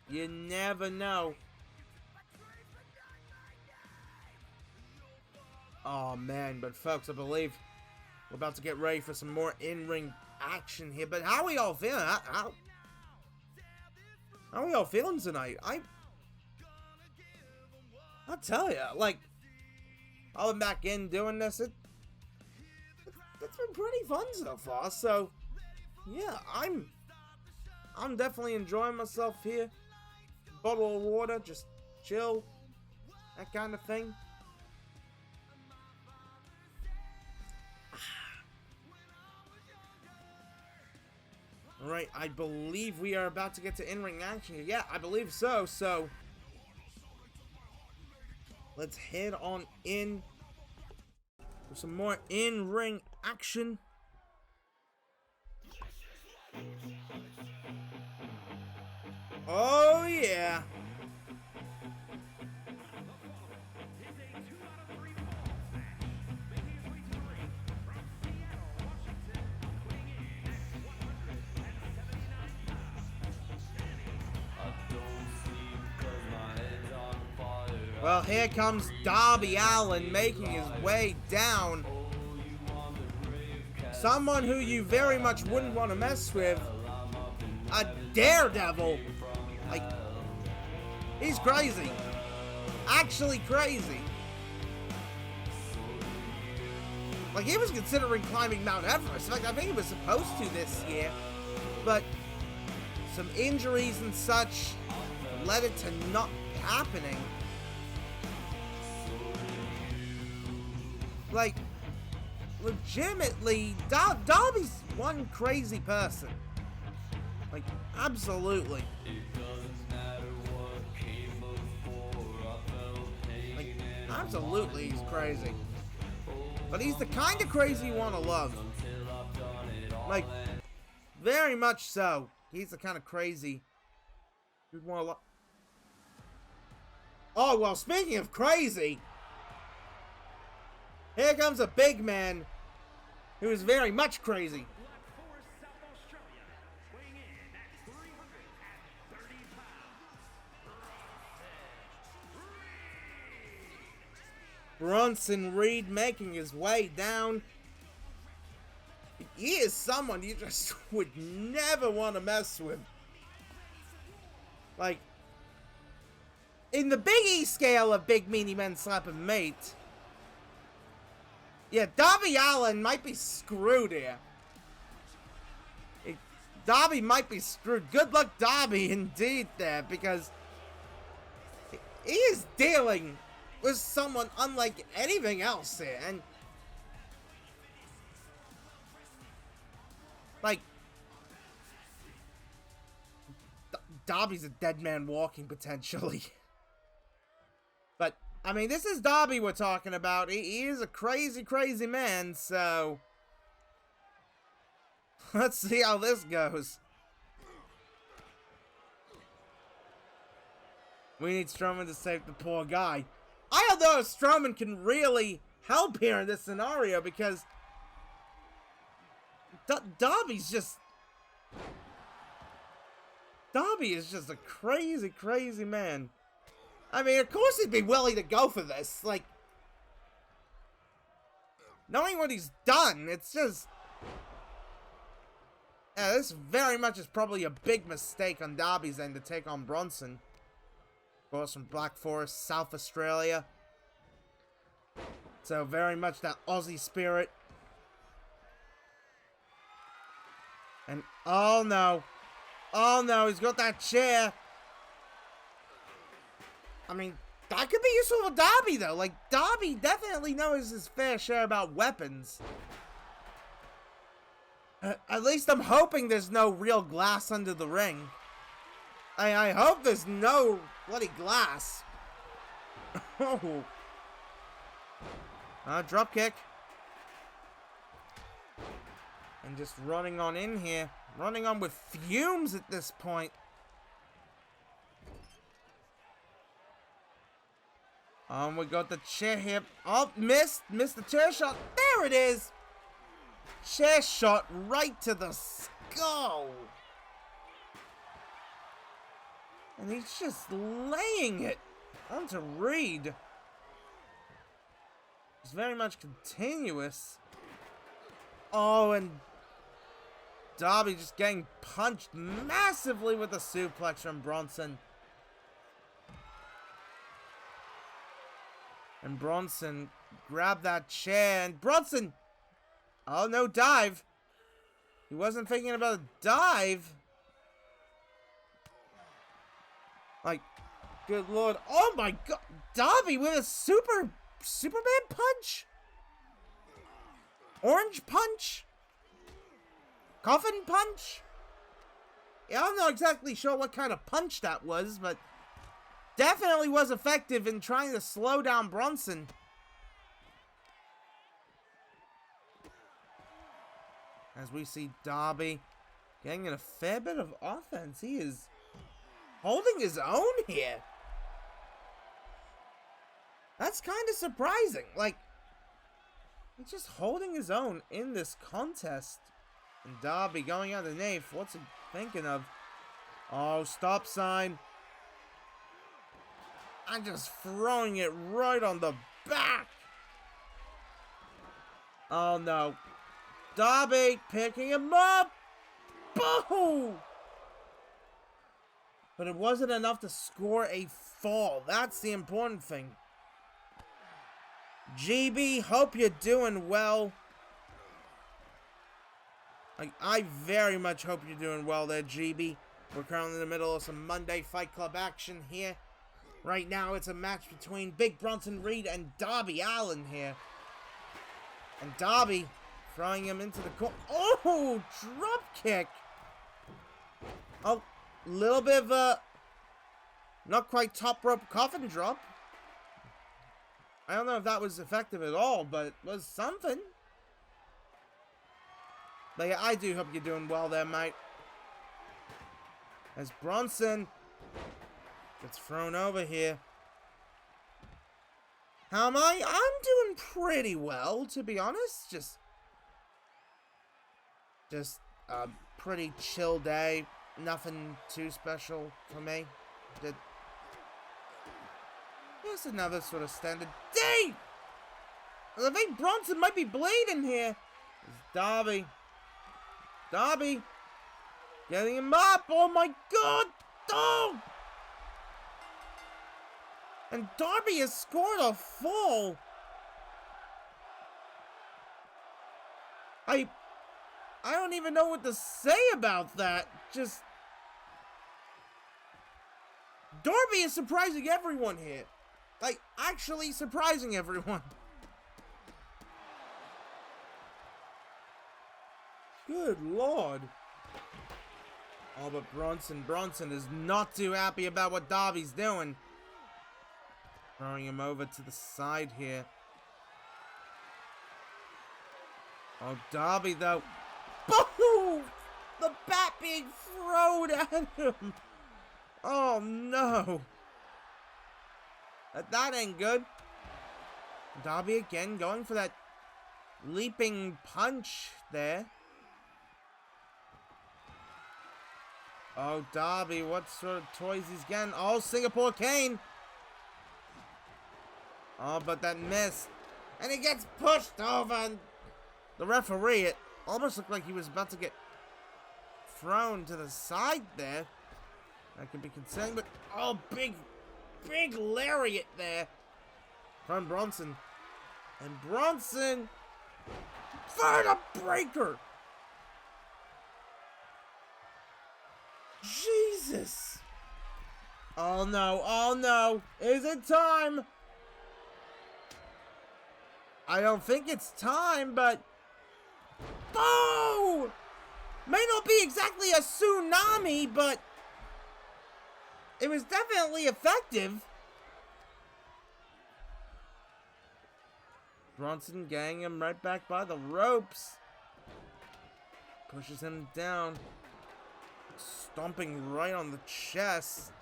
You never know. Oh man, but folks, I believe we're about to get ready for some more in-ring action here. But how are we all feeling? How are we all feeling tonight? I'll tell you, like, I've been back in doing this. It's been pretty fun so far. So, yeah, I'm I'm definitely enjoying myself here. Bottle of water, just chill. That kind of thing. Alright, I believe we are about to get to in-ring action. Yeah, I believe so, so let's head on in for some more in-ring action. Oh yeah. Well, here comes Darby Allin making his way down. Someone who you very much wouldn't want to mess with. A daredevil. Like, he's crazy. Actually crazy. Like, he was considering climbing Mount Everest. In fact, I think he was supposed to this year. But some injuries and such led it to not happening. Like, legitimately, Darby's one crazy person. Like, absolutely. Like, absolutely he's crazy. But he's the kind of crazy you want to love. Like, very much so. He's the kind of crazy you'd want to love. Oh, well, speaking of crazy, here comes a big man who is very much crazy. Bronson Reed making his way down. He is someone you just would never want to mess with. Like, in the Big E scale of big meaty men slapping mate, yeah, Darby Allin might be screwed here. Darby might be screwed. Good luck, Darby, indeed, there, because he is dealing with someone unlike anything else here, and like, Darby's a dead man walking, potentially. But, I mean, this is Darby we're talking about. He is a crazy, crazy man, so let's see how this goes. We need Strowman to save the poor guy. I don't know if Strowman can really help here in this scenario, because Darby is just a crazy, crazy man. I mean, of course he'd be willing to go for this. Like, knowing what he's done, it's just, yeah, this very much is probably a big mistake on Darby's end to take on Bronson. Of course, from Black Forest, South Australia. So, very much that Aussie spirit. And, oh no. Oh no, he's got that chair. I mean, that could be useful for Darby, though. Like, Darby definitely knows his fair share about weapons. At least I'm hoping there's no real glass under the ring. I hope there's no bloody glass. Oh. Drop kick. And just running on in here. Running on with fumes at this point. We got the chair here. Oh, missed the chair shot. There it is. Chair shot right to the skull. And he's just laying it onto Reed. It's very much continuous. Oh, and Darby just getting punched massively with a suplex from Bronson. And Bronson grabbed that chair, and Bronson, oh no, dive. He wasn't thinking about a dive. Like, good lord. Oh my god. Darby with a Superman punch? Orange punch? Coffin punch? Yeah, I'm not exactly sure what kind of punch that was, but definitely was effective in trying to slow down Bronson. As we see Darby getting in a fair bit of offense. He is holding his own here. That's kind of surprising. Like, he's just holding his own in this contest. And Darby going out the knife. What's he thinking of? Oh, stop sign. I'm just throwing it right on the back. Oh, no. Darby picking him up. Boom! But it wasn't enough to score a fall. That's the important thing. GB, hope you're doing well. I very much hope you're doing well there, GB. We're currently in the middle of some Monday Fight Club action here. Right now, it's a match between Big Bronson Reed and Darby Allin here. And Darby throwing him into the corner. Oh, drop kick. Oh, little bit of a not quite top rope coffin drop. I don't know if that was effective at all, but it was something. But yeah, I do hope you're doing well there, mate. As Bronson gets thrown over here. How am I? I'm doing pretty well, to be honest. Just a pretty chill day. Nothing too special for me. Just another sort of standard day. I think Bronson might be bleeding here. It's Darby. Darby getting him up. Oh my god. Oh! And Darby has scored a fall. I don't even know what to say about that. Just Darby is surprising everyone here. Like, actually surprising everyone. Good lord. Oh, but Bronson is not too happy about what Darby's doing. Throwing him over to the side here. Oh, Darby, though. Boom! The bat being thrown at him. Oh, no. That ain't good. Darby again going for that leaping punch there. Oh, Darby, what sort of toys he's getting? Oh, Singapore cane. Oh, but that missed. And he gets pushed over. And the referee, it almost looked like he was about to get thrown to the side there. That could be concerning, but oh, big lariat there from Bronson. And Bronson for the breaker. Jesus. Oh no, oh no. Is it time? I don't think it's time, but oh! May not be exactly a tsunami, but it was definitely effective. Bronson getting him right back by the ropes. Pushes him down. Stomping right on the chest.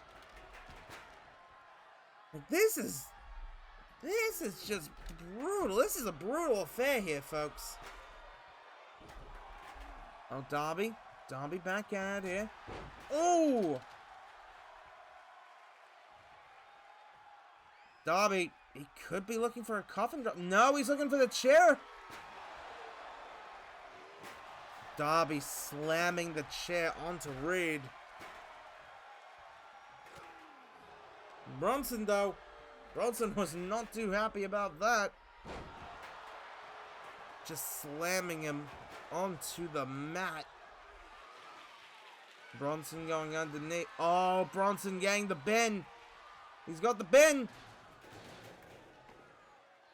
This is just brutal. This is a brutal affair here, folks. Oh, Darby. Darby back at it here. Oh! Darby, he could be looking for a coffin drop. No, he's looking for the chair. Darby slamming the chair onto Reed. Bronson, though. Bronson was not too happy about that. Just slamming him onto the mat. Bronson going underneath. Oh, Bronson getting the bin. He's got the bin.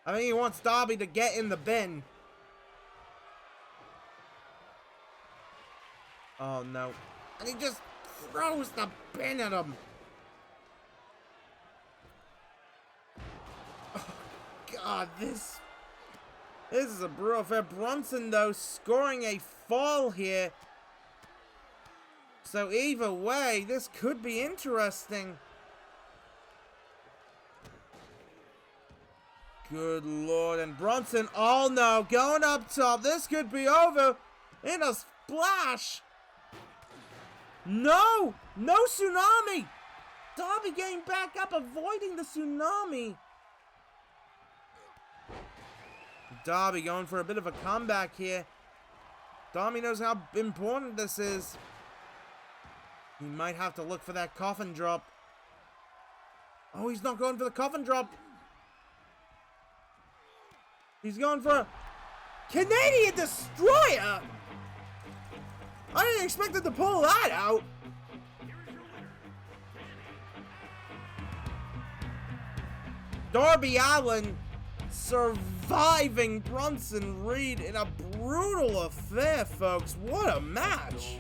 I think he wants Darby to get in the bin. Oh, no. And he just throws the bin at him. Oh, God, this is a brutal affair. Bronson, though, scoring a fall here. So either way, this could be interesting. Good Lord. And Bronson, oh no, going up top. This could be over in a splash. No! No tsunami! Darby getting back up, avoiding the tsunami. Darby going for a bit of a comeback here. Darby knows how important this is. He might have to look for that coffin drop. Oh, he's not going for the coffin drop. He's going for a Canadian Destroyer. I didn't expect him to pull that out. Darby Allin surviving Bronson Reed in a brutal affair, folks. What a match.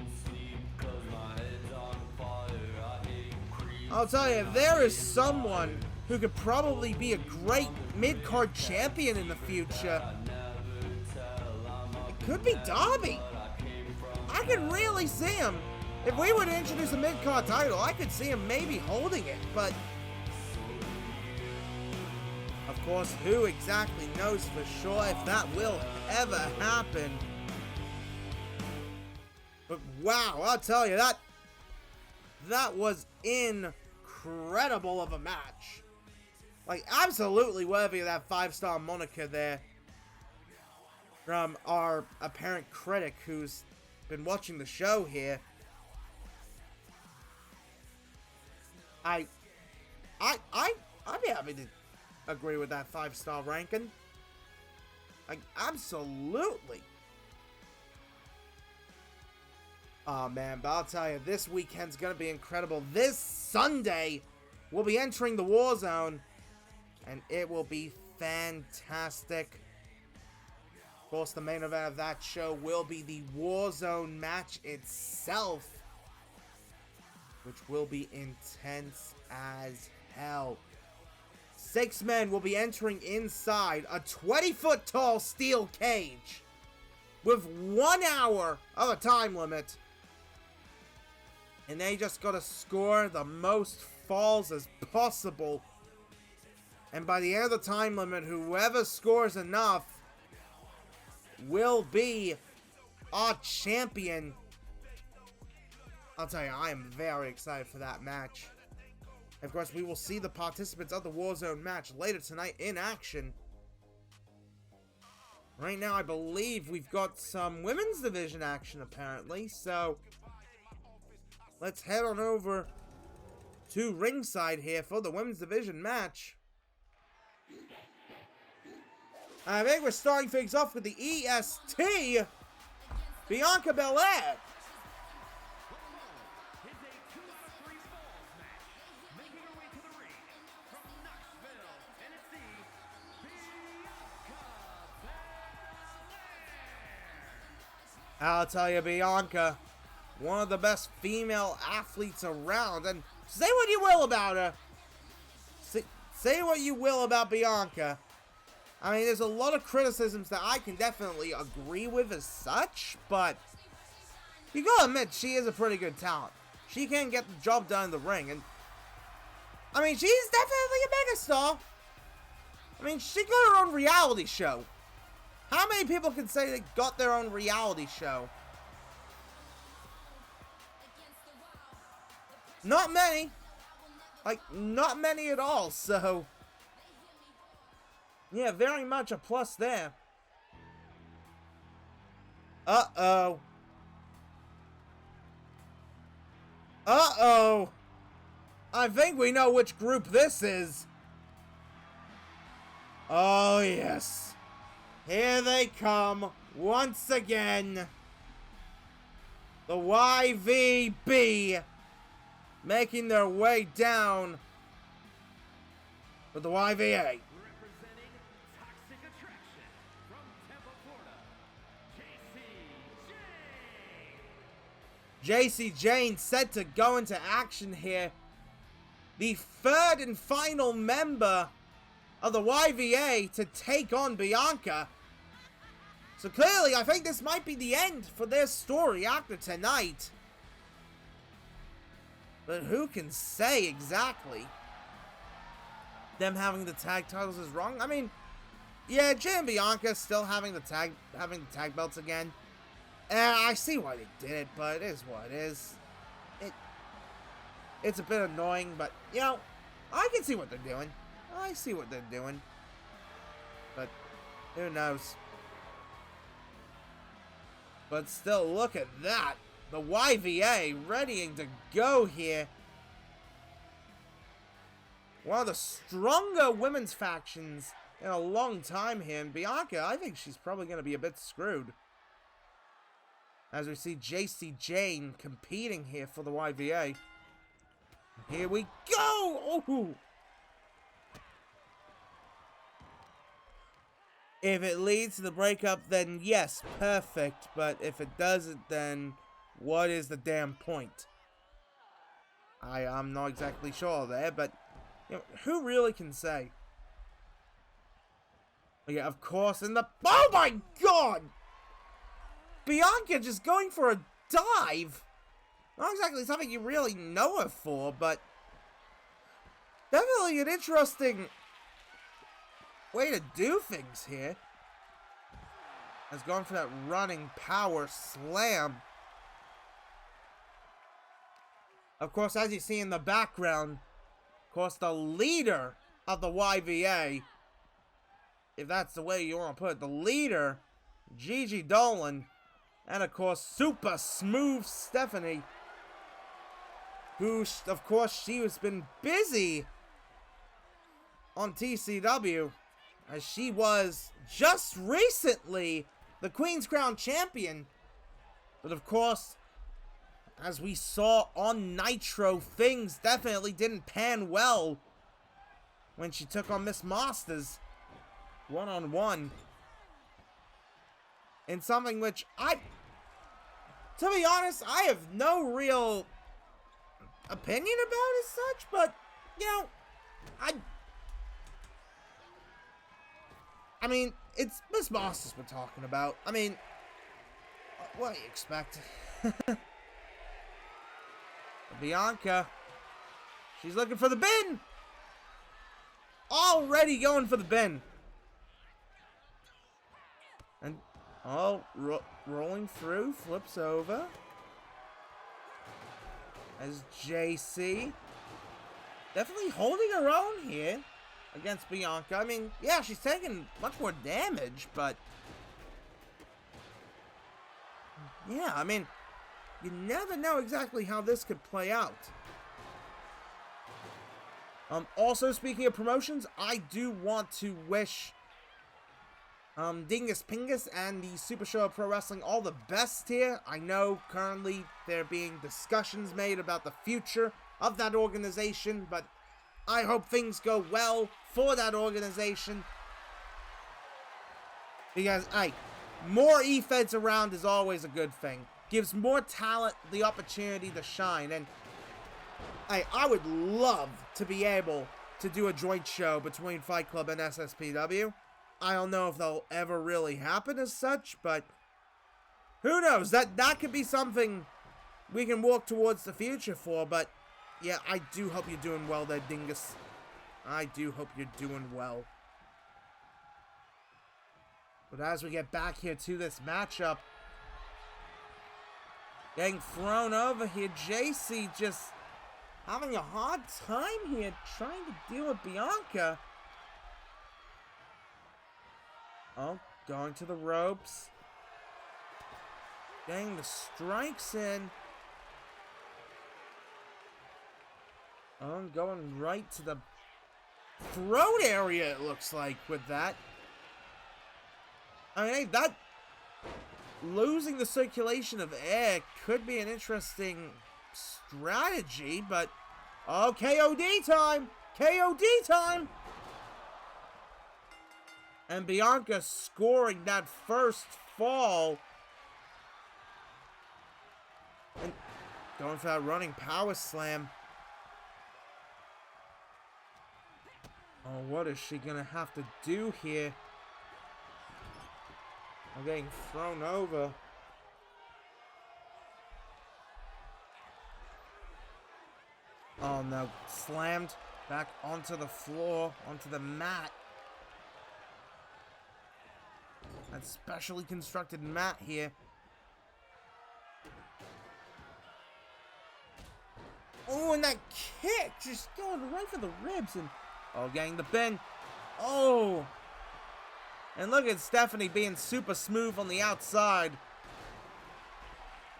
I'll tell you, there is someone who could probably be a great mid-card champion in the future. It could be Darby. I could really see him. If we were to introduce a mid-card title, I could see him maybe holding it, but of course, who exactly knows for sure if that will ever happen. But wow, I'll tell you, that was incredible of a match. Like, absolutely worthy of that 5-star moniker there from our apparent critic who's been watching the show here. I'd be happy to agree with that 5-star ranking. Like, absolutely. Oh man, but I'll tell you, this weekend's gonna be incredible. This Sunday, we'll be entering the Warzone, and it will be fantastic. Of course, the main event of that show will be the Warzone match itself, which will be intense as hell. 6 men will be entering inside a 20-foot tall steel cage with 1 hour of a time limit. And they just gotta score the most falls as possible. And by the end of the time limit, whoever scores enough will be our champion. I'll tell you, I am very excited for that match. Of course, we will see the participants of the Warzone match later tonight in action. Right now, I believe we've got some women's division action, apparently. So, let's head on over to ringside here for the women's division match. I think we're starting things off with the EST, Bianca Belair. I'll tell you, Bianca, one of the best female athletes around, and say what you will about her. Say what you will about Bianca. I mean, there's a lot of criticisms that I can definitely agree with as such, but you gotta admit, she is a pretty good talent. She can get the job done in the ring, and I mean, she's definitely a megastar. I mean, she got her own reality show. How many people can say they got their own reality show? Not many. Like, not many at all, so yeah, very much a plus there. Uh-oh. Uh-oh. I think we know which group this is. Oh, yes. Here they come once again. The YVB making their way down with the YVA. Representing Toxic Attraction from Tampa, Florida, JC Jane set to go into action here. The third and final member of the YVA to take on Bianca. So clearly, I think this might be the end for their story after tonight. But who can say exactly? Them having the tag titles is wrong. I mean, yeah, Jay and Bianca still having the tag belts again. I see why they did it, but it is what it is. It's a bit annoying, but you know, I can see what they're doing. I see what they're doing. But who knows? But still, look at that. The YVA readying to go here. One of the stronger women's factions in a long time here. And Bianca, I think she's probably going to be a bit screwed. As we see JC Jane competing here for the YVA. Here we go! Oh! If it leads to the breakup, then yes, perfect. But if it doesn't, then what is the damn point? I'm not exactly sure there, but you know, who really can say? Yeah, of course, in the... Oh my god! Bianca just going for a dive! Not exactly something you really know her for, but definitely an interesting way to do things here. Has gone for that running power slam. Of course, as you see in the background, of course, the leader of the YVA, if that's the way you want to put it, the leader, Gigi Dolan, and of course, super smooth Stephanie, who, of course, she has been busy on TCW, as she was just recently the Queen's Crown champion. But of course, as we saw on Nitro, things definitely didn't pan well when she took on Miss Masters one-on-one. In something which to be honest, I have no real opinion about as such, but, you know, I mean, it's Miss Masters we're talking about. I mean, what do you expect? Bianca, she's looking for the bin! Already going for the bin. And, rolling through, flips over. As JC definitely holding her own here against Bianca. I mean, yeah, she's taking much more damage, but yeah, I mean, you never know exactly how this could play out. Also, speaking of promotions, I do want to wish Dingus Pingus and the Super Show of Pro Wrestling all the best here. I know currently there being discussions made about the future of that organization, but I hope things go well for that organization. Because, more E-Feds around is always a good thing. Gives more talent the opportunity to shine. And I would love to be able to do a joint show between Fight Club and SSPW. I don't know if that'll ever really happen as such, but who knows? That could be something we can walk towards the future for, but yeah, I do hope you're doing well there, Dingus. I do hope you're doing well. But as we get back here to this matchup, getting thrown over here, JC just having a hard time here trying to deal with Bianca. Oh, going to the ropes. Getting the strikes in. Oh, going right to the throat area, it looks like, with that. I mean, hey, that losing the circulation of air could be an interesting strategy, but... Oh, KOD time! KOD time! And Bianca scoring that first fall. And going for that running power slam. Oh, what is she gonna have to do here? I'm getting thrown over. Oh no, slammed back onto the floor, onto the mat. That specially constructed mat here. Oh, and that kick just going right for the ribs and oh, getting the pin. Oh, and look at Stephanie being super smooth on the outside,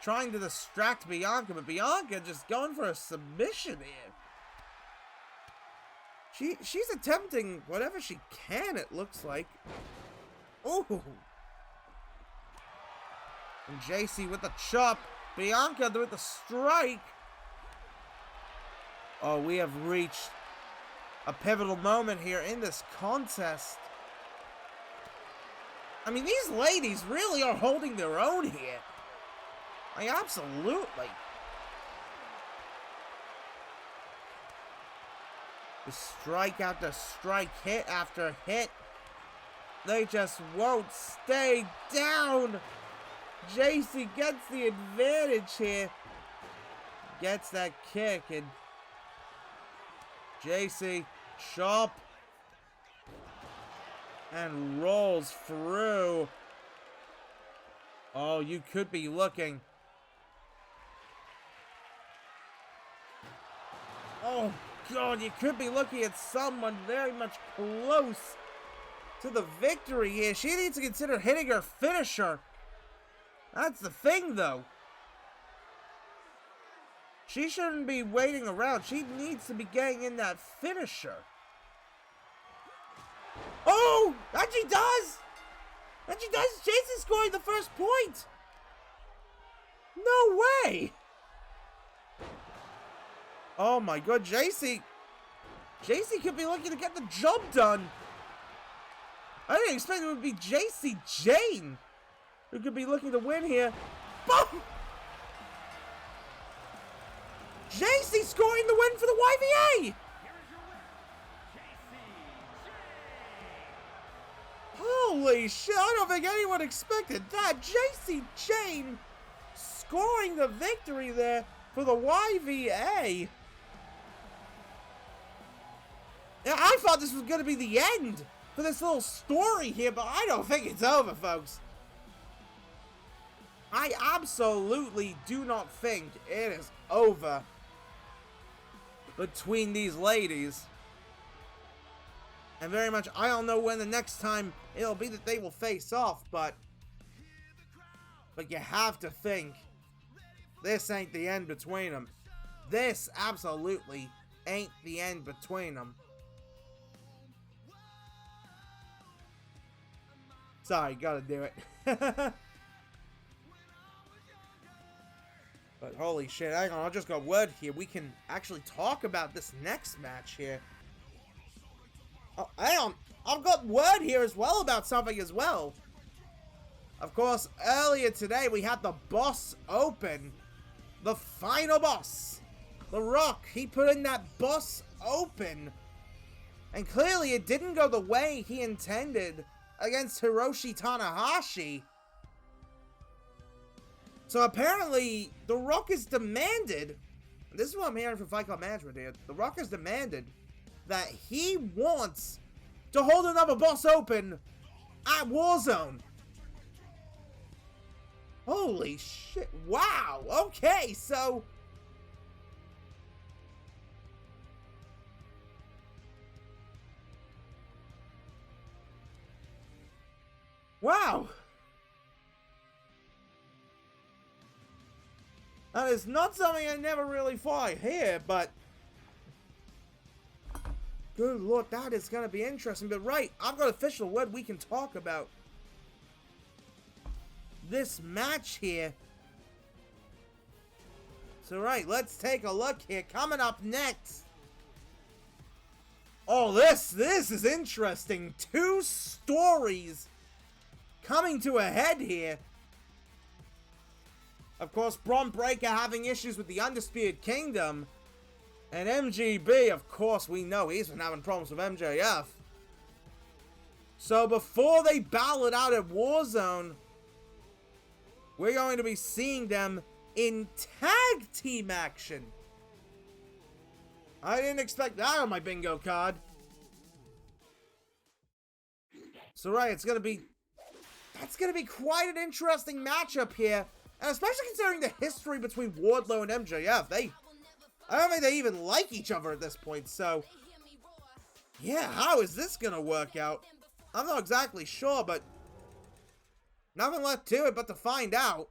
trying to distract Bianca, but Bianca just going for a submission here. She's attempting whatever she can, it looks like. Ooh. And JC with the chop. Bianca with the strike. Oh, we have reached a pivotal moment here in this contest. I mean, these ladies really are holding their own here. Like, absolutely. The strike after strike, hit after hit. They just won't stay down. JC gets the advantage here. Gets that kick and JC chop and rolls through. Oh, you could be looking. Oh God, you could be looking at someone very much close to the victory here. She needs to consider hitting her finisher. That's the thing, though. She shouldn't be waiting around. She needs to be getting in that finisher. Oh! And she does! And she does! Jason's scoring the first point! No way! Oh my god, JC could be looking to get the job done. I didn't expect it would be JC Jane who could be looking to win here. Boom! JC scoring the win for the YVA! Holy shit, I don't think anyone expected that. JC Jane scoring the victory there for the YVA. Yeah, I thought this was going to be the end for this little story here, but I don't think it's over, folks. I absolutely do not think it is over between these ladies. And very much, I don't know when the next time it'll be that they will face off, but you have to think this ain't the end between them. This absolutely ain't the end between them. Sorry, gotta do it. But holy shit, hang on, I just got word here. We can actually talk about this next match here. Oh, hang on, I've got word here as well about something as well. Of course, earlier today we had the boss open. The final boss. The Rock, he put in that boss open. And clearly it didn't go the way he intended against Hiroshi Tanahashi. So apparently, The Rock has demanded, this is what I'm hearing from Fight Club Management here, The Rock has demanded that he wants to hold another boss open at Warzone. Holy shit, wow, okay, so... Wow! That is not something I never really thought I'd hear, but... Good lord, that is gonna be interesting. But right, I've got official word we can talk about. this match here. So, right, let's take a look here. Coming up next. Oh, this is interesting. Two stories coming to a head here. Of course, Braun Breaker having issues with the Undisputed Kingdom. And MGB, of course, we know he's been having problems with MJF. So before they battle it out at Warzone, we're going to be seeing them in tag team action. I didn't expect that on my bingo card. So right, that's gonna be quite an interesting matchup here. And especially considering the history between Wardlow and MJF. I don't think they even like each other at this point, so yeah, how is this gonna work out? I'm not exactly sure, but nothing left to it but to find out.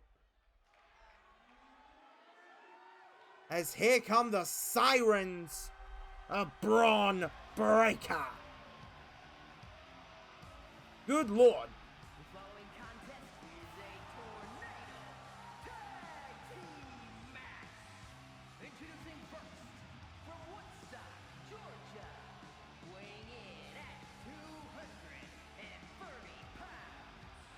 As here come the sirens of Braun Breaker. Good lord. The following contest is a tornado tag team match. Introducing first, from Woodstock, Georgia, weighing in at 230 pounds,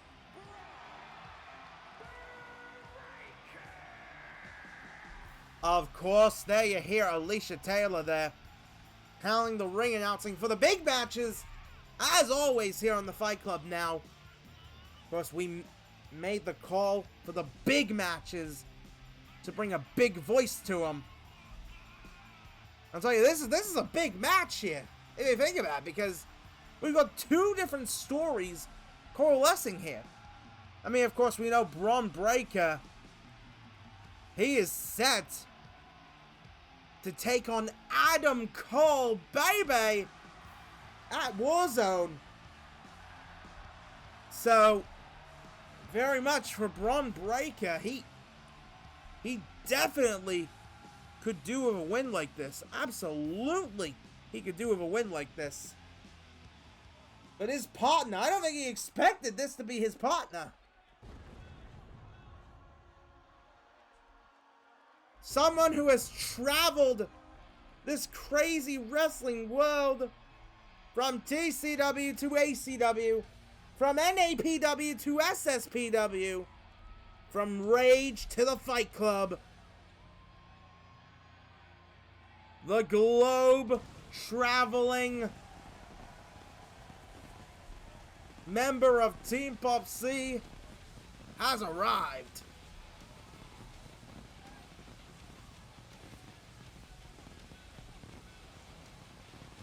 Of course, there you hear Alicia Taylor there, handling the ring announcing for the big matches, as always here on the Fight Club now. Of course, we made the call for the big matches to bring a big voice to them. I'll tell you, this is a big match here, if you think about it, because we've got two different stories coalescing here. I mean, of course, we know Braun Breaker, he is set to take on Adam Cole, baby, at Warzone. So, very much for Braun Breaker, he definitely could do with a win like this. Absolutely, he could do with a win like this. But his partner, I don't think he expected this to be his partner. Someone who has traveled this crazy wrestling world from TCW to ACW, from NAPW to SSPW, from Rage to the Fight Club. The globe traveling member of Team Pop C has arrived.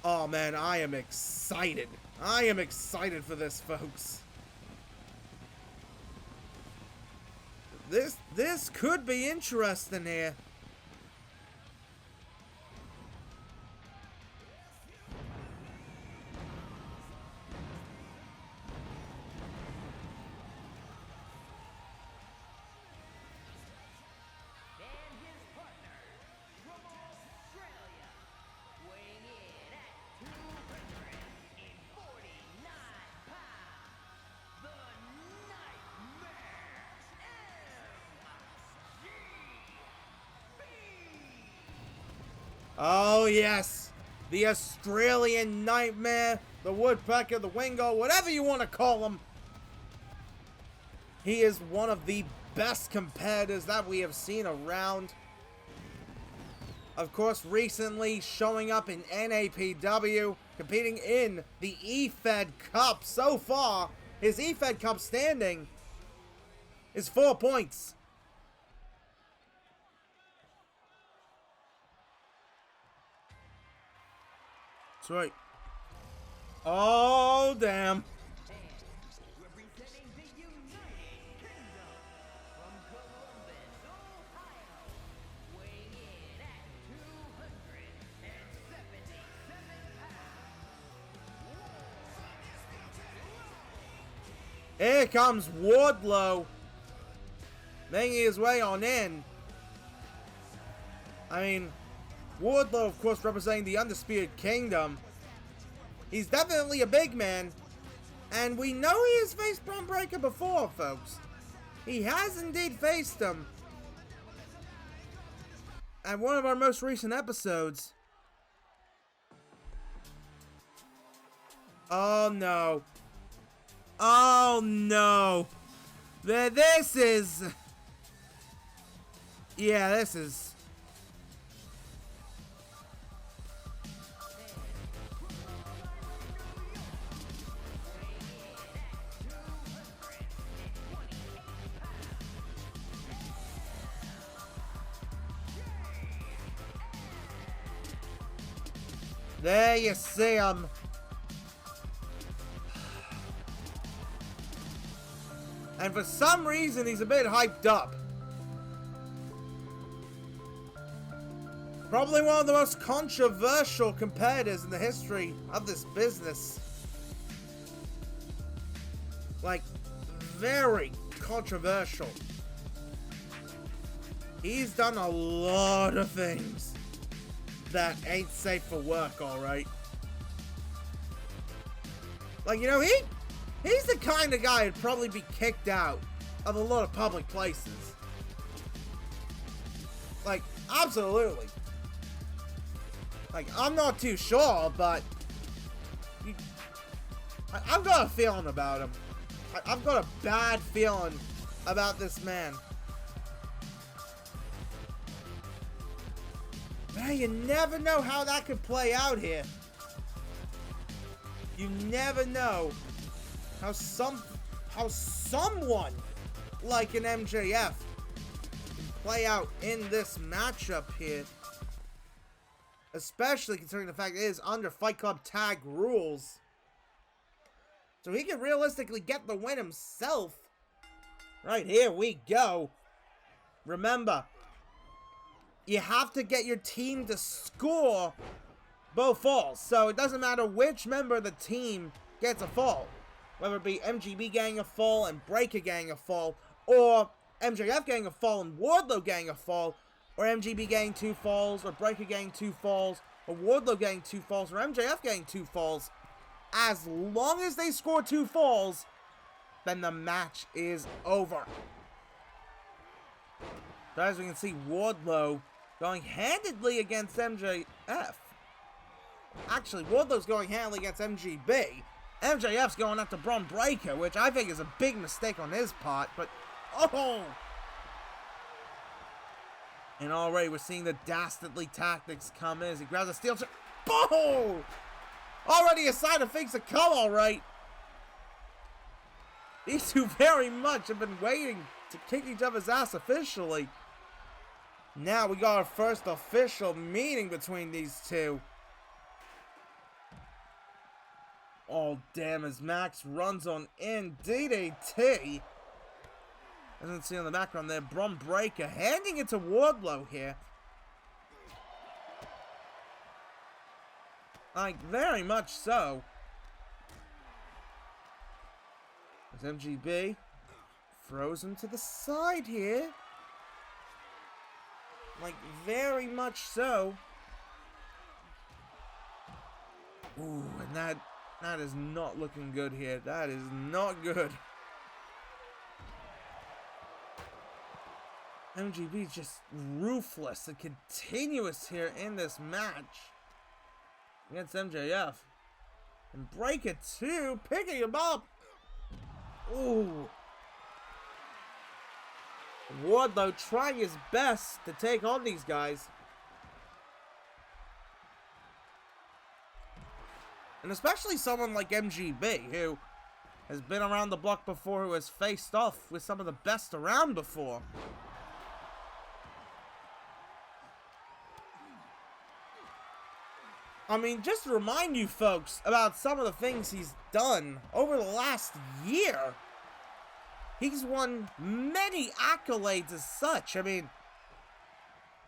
Oh man, I am excited. I am excited for this, folks. This could be interesting here. and his partner, from Australia, weighing in at 249 pounds, the Nightmare, MGB. Oh yes, the Australian Nightmare, the Woodpecker, the Wingo, whatever you want to call him. He is one of the best competitors that we have seen around. Of course, recently showing up in NAPW, competing in the EFED Cup. So far, his EFED Cup standing is 4 points. That's right. Oh, damn. Representing the United Kingdom, from Columbus, Ohio, weighing in at 277 pounds. Here comes Wardlow, making his way on in. I mean, Wardlow, of course, representing the Undisputed Kingdom. He's definitely a big man, and we know he has faced Braun Breaker before, folks. He has indeed faced him at one of our most recent episodes. Oh no. Oh no. This is... Yeah, this is... There you see him. And for some reason, he's a bit hyped up. Probably one of the most controversial competitors in the history of this business. Like, very controversial. He's done a lot of things that ain't safe for work, alright? Like, you know, he's the kind of guy who'd probably be kicked out of a lot of public places. Like, absolutely. Like, I'm not too sure, but I've got a feeling about him. I've got a bad feeling about this man. Man, you never know how that could play out here. You never know how someone like an MJF can play out in this matchup here. Especially considering the fact it is under Fight Club tag rules. So he can realistically get the win himself. Right, here we go. Remember, you have to get your team to score both falls. So it doesn't matter which member of the team gets a fall. Whether it be MGB getting a fall and Breaker getting a fall, or MJF getting a fall and Wardlow getting a fall, or MGB getting 2 falls, or Breaker getting 2 falls, or Wardlow getting 2 falls, or MJF getting 2 falls. As long as they score 2 falls, then the match is over. So as we can see, Wardlow going handedly against MJF. Actually, Wardlow's going handedly against MGB. MJF's going after Braun Breaker, which I think is a big mistake on his part, but oh! And already we're seeing the dastardly tactics come in as he grabs a steel chair. Boom! Already a sign of things to come, alright. These two very much have been waiting to kick each other's ass officially. Now we got our first official meeting between these two. Oh, damn, as Max runs on in DDT. As you can see in the background there, Braun Breaker handing it to Wardlow here. Like, very much so. As MGB throws him to the side here. Like, very much so. Ooh, and that is not looking good here. That is not good. MGB is just ruthless and continuous here in this match against MJF. And Breaker too, picking him up. Ooh. Wardlow trying his best to take on these guys. And especially someone like MGB, who has been around the block before, who has faced off with some of the best around before. I mean, just to remind you folks about some of the things he's done over the last year. He's won many accolades as such. I mean,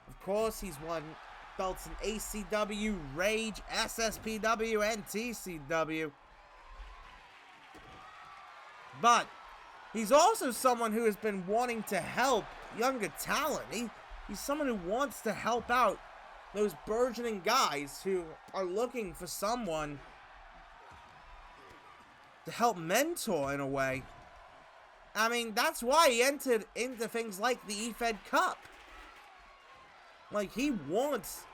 of course, he's won belts in ACW, Rage, SSPW, and TCW. But he's also someone who has been wanting to help younger talent. He's someone who wants to help out those burgeoning guys who are looking for someone to help mentor in a way. I mean, that's why he entered into things like the E-Fed Cup. Like, he wants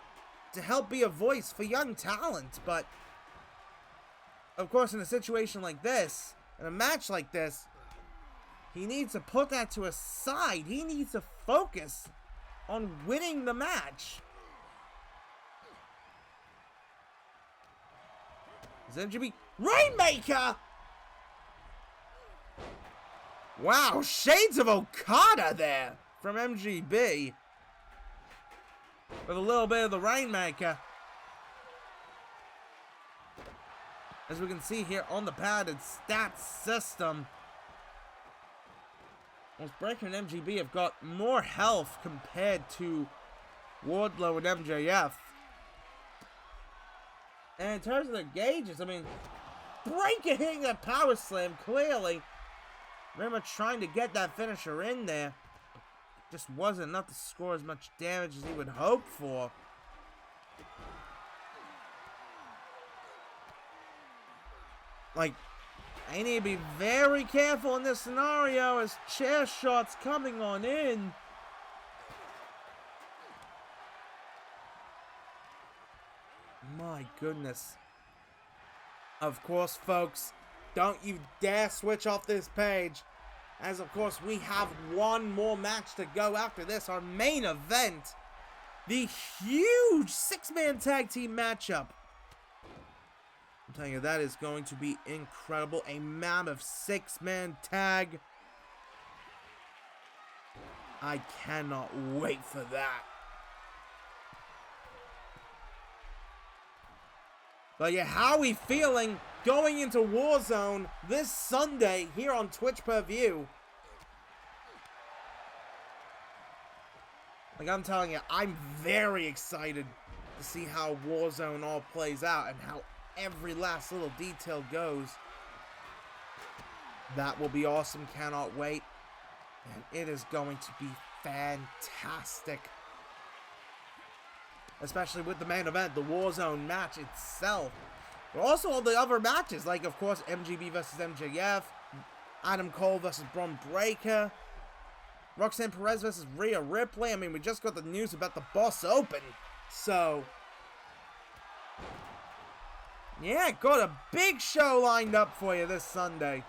to help be a voice for young talent, but of course, in a situation like this, in a match like this, he needs to put that to a side. He needs to focus on winning the match. Is MGB Rainmaker? Wow, shades of Okada there from MGB. With a little bit of the Rainmaker. As we can see here on the padded stats system, both Breaker and MGB have got more health compared to Wardlow and MJF. And in terms of the gauges, I mean, Breaker hitting that power slam, clearly. Very much trying to get that finisher in there. Just wasn't enough to score as much damage as he would hope for. Like, I need to be very careful in this scenario as chair shots coming on in. My goodness. Of course, folks, don't you dare switch off this page. As of course, we have one more match to go after this, our main event. The huge 6-man tag team matchup. I'm telling you, that is going to be incredible. A mammoth 6-man tag. I cannot wait for that. But yeah, how are we feeling going into Warzone this Sunday here on Twitch per view? Like, I'm telling you, I'm very excited to see how Warzone all plays out and how every last little detail goes. That will be awesome. Cannot wait. And it is going to be fantastic. Especially with the main event, the Warzone match itself. But also all the other matches, like, of course, MGB versus MJF, Adam Cole versus Bron Breakker, Roxanne Perez versus Rhea Ripley. I mean, we just got the news about the Boss Open. So, yeah, got a big show lined up for you this Sunday.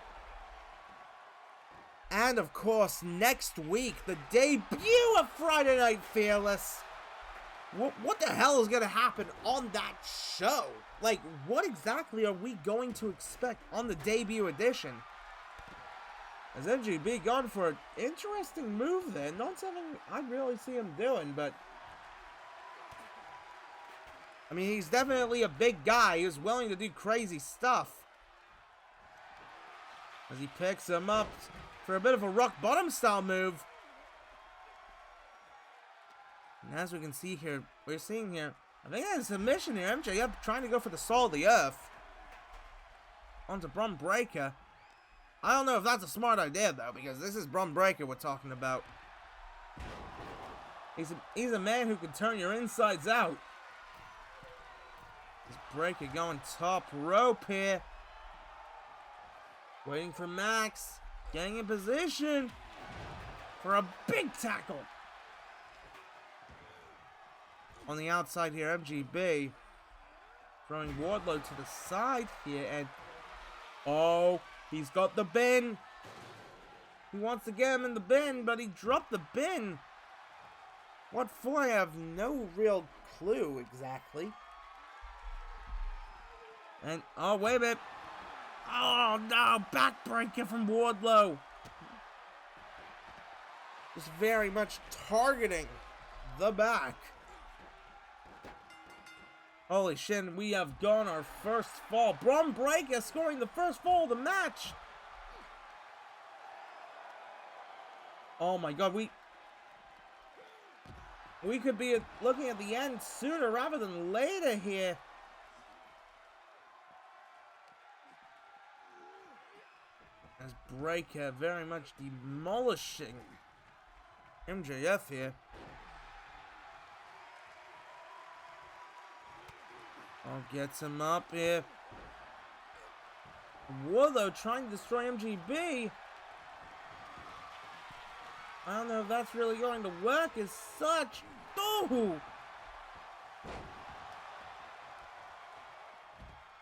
And, of course, next week, the debut of Friday Night Fearless. What the hell is going to happen on that show? Like, what exactly are we going to expect on the debut edition? Has MGB gone for an interesting move there? Not something I really see him doing, but I mean, he's definitely a big guy who's willing to do crazy stuff. As he picks him up for a bit of a rock bottom style move. And as we can see here, we're seeing here, I think that's a submission here. MJF trying to go for the Soul of the Earth. Onto Bron Breakker. I don't know if that's a smart idea, though, because this is Bron Breakker we're talking about. He's a man who can turn your insides out. This Breakker going top rope here. Waiting for Max. Getting in position for a big tackle. On the outside here, MGB throwing Wardlow to the side here, and oh, he's got the bin. He wants to get him in the bin, but he dropped the bin. What for? I have no real clue exactly. And oh, wait a minute. Oh no, backbreaker from Wardlow. Just very much targeting the back. Holy shit, we have gone our first fall. Bron Breakker scoring the first fall of the match. Oh my god, we could be looking at the end sooner rather than later here. As Breakker very much demolishing MJF here. Oh, gets him up here. Wardlow trying to destroy MGB. I don't know if that's really going to work as such. Oh!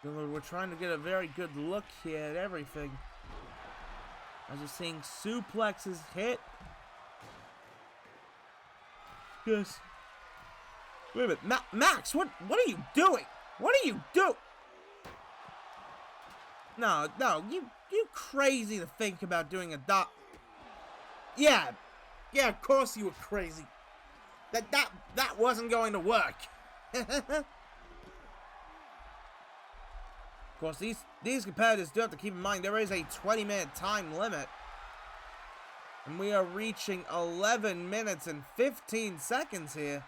We're trying to get a very good look here at everything. I'm just seeing suplexes hit. Yes. Wait a minute, Max, what are you doing? What are you doing? No, you crazy to think about doing a dot. Yeah, of course you were crazy. That wasn't going to work. Of course, these competitors do have to keep in mind there is a 20-minute time limit. And we are reaching 11 minutes and 15 seconds here.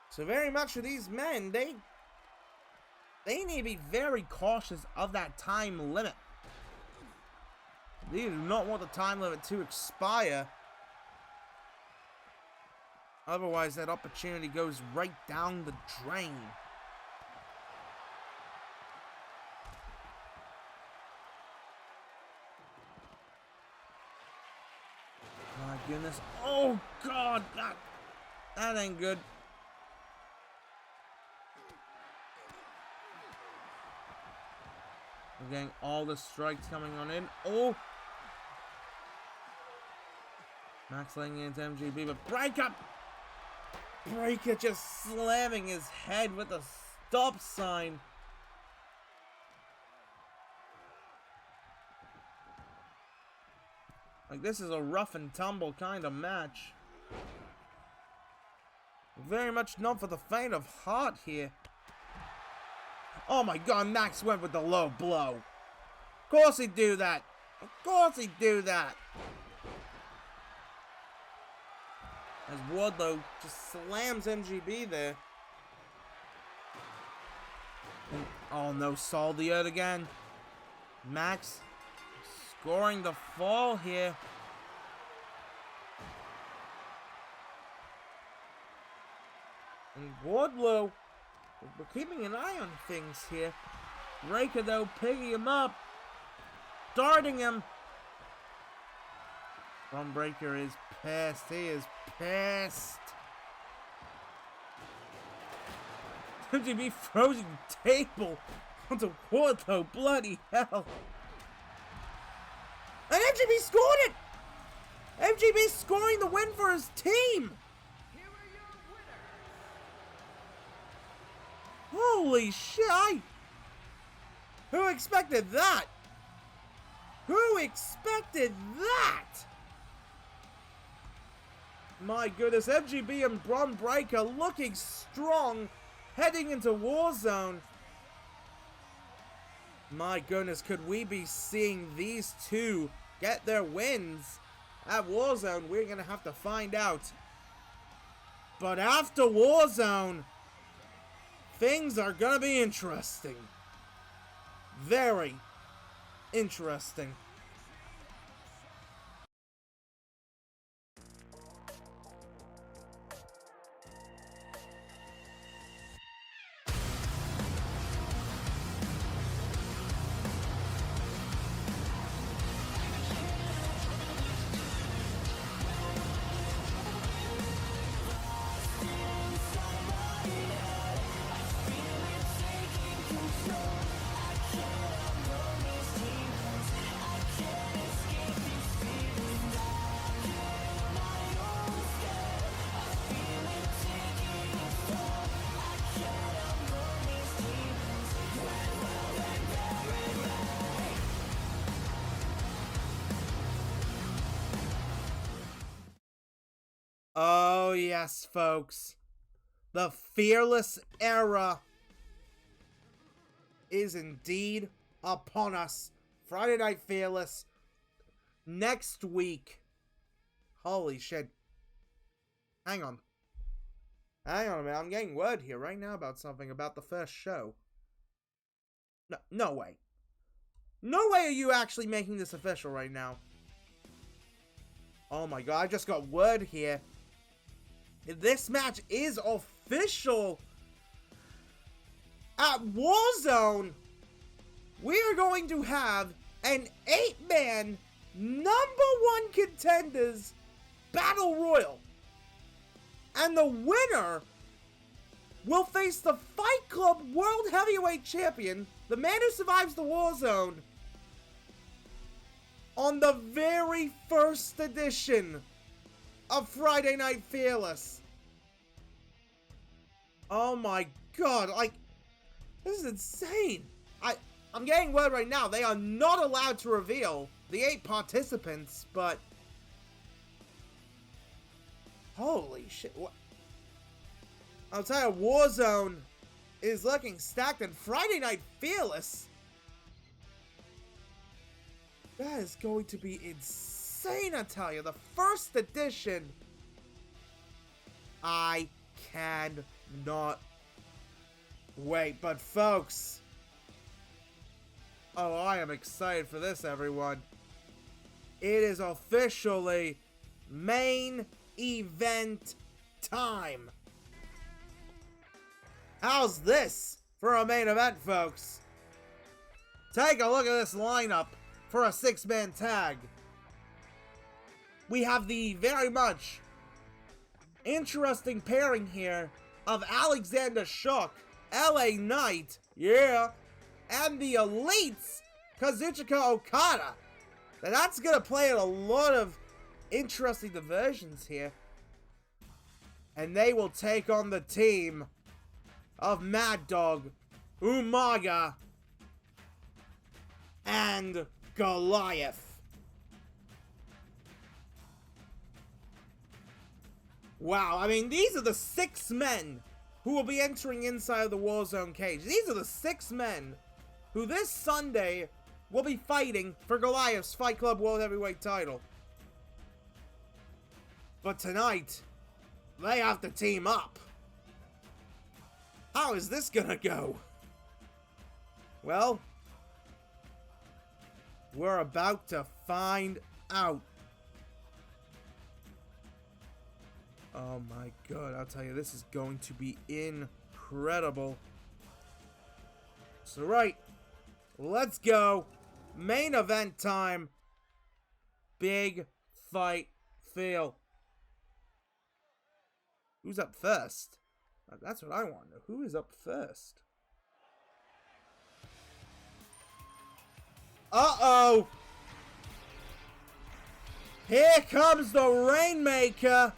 So very much for these men, they need to be very cautious of that time limit. They do not want the time limit to expire. Otherwise, that opportunity goes right down the drain. My goodness. Oh, God. That ain't good. We're getting all the strikes coming on in. Oh! Max laying into MGB, but Breaker just slamming his head with a stop sign. Like, this is a rough and tumble kind of match. Very much not for the faint of heart here. Oh my God, Max went with the low blow. Of course he'd do that. Of course he'd do that. As Wardlow just slams MGB there. And, oh no, Saul the Earth again. Max scoring the fall here. And Wardlow, we're keeping an eye on things here. Breaker though picking him up, darting him. Bron Breakker is pissed. He is pissed. MGB frozen table onto Wardlow. Bloody hell. And MGB scored it! MGB scoring the win for his team! Here are your winners. Holy shit! Who expected that? Who expected that? My goodness, MGB and Bron Breakker looking strong, heading into Warzone. My goodness, could we be seeing these two get their wins at Warzone? We're going to have to find out. But after Warzone, things are going to be interesting. Very interesting. Oh yes, folks. The Fearless era is indeed upon us. Friday Night Fearless next week. Holy shit. Hang on a minute. I'm getting word here right now about something about the first show. No way. No way are you actually making this official right now. Oh my God, I just got word here. This match is official. At Warzone, we are going to have an 8-man #1 contenders battle royal. And the winner will face the Fight Club World Heavyweight Champion, the man who survives the Warzone, on the very first edition of Friday Night Fearless. Oh my god, like, this is insane. I'm getting word right now, they are not allowed to reveal the 8 participants, but holy shit, what? I'll tell you, Warzone is looking stacked, and Friday Night Fearless, that is going to be insane, I tell you. The first edition, I cannot wait. But folks, oh, I am excited for this, everyone. It is officially main event time. How's this for a main event, folks? Take a look at this lineup for a 6-man tag. We have the very much interesting pairing here of Alexander Shook, LA Knight, yeah, and the Elites, Kazuchika Okada. Now that's gonna play in a lot of interesting diversions here. And they will take on the team of Mad Dog, Umaga, and Goliath. Wow, I mean, these are the 6 men who will be entering inside of the Warzone cage. These are the 6 men who this Sunday will be fighting for Goliath's Fight Club World Heavyweight title. But tonight, they have to team up. How is this gonna go? Well, we're about to find out. Oh my god, I'll tell you, this is going to be incredible. So right, let's go. Main event time. Big fight feel. Who's up first? That's what I want to know. Who is up first? Uh-oh! Here comes the Rainmaker!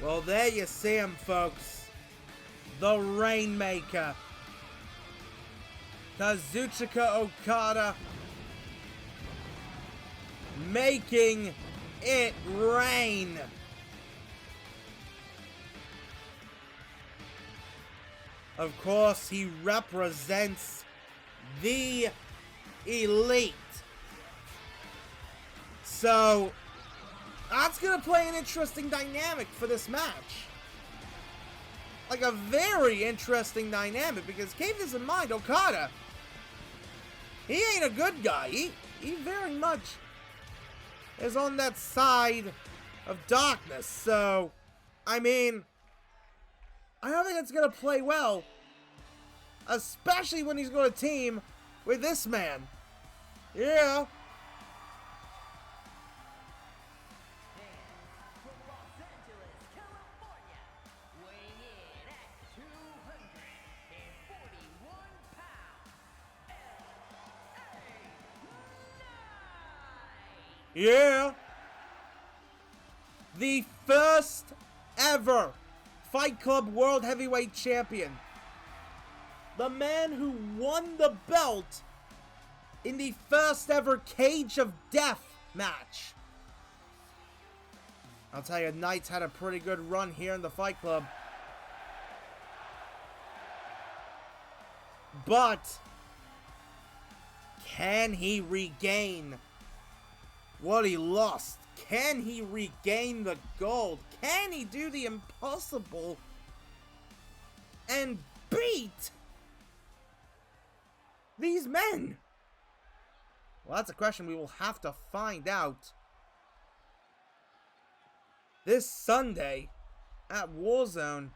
Well, there you see him, folks. The Rainmaker. Kazuchika Okada. Making it rain. Of course, he represents the Elite. So that's going to play an interesting dynamic for this match. Like a very interesting dynamic, because keep this in mind, Okada, he ain't a good guy. He very much is on that side of darkness. So, I mean, I don't think it's going to play well, especially when he's going to team with this man. Yeah. Yeah! The first ever Fight Club World Heavyweight Champion. The man who won the belt in the first ever Cage of Death match. I'll tell you, Knight's had a pretty good run here in the Fight Club. But can he regain what he lost? Can he regain the gold? Can he do the impossible and beat these men? Well, that's a question we will have to find out this Sunday at Warzone.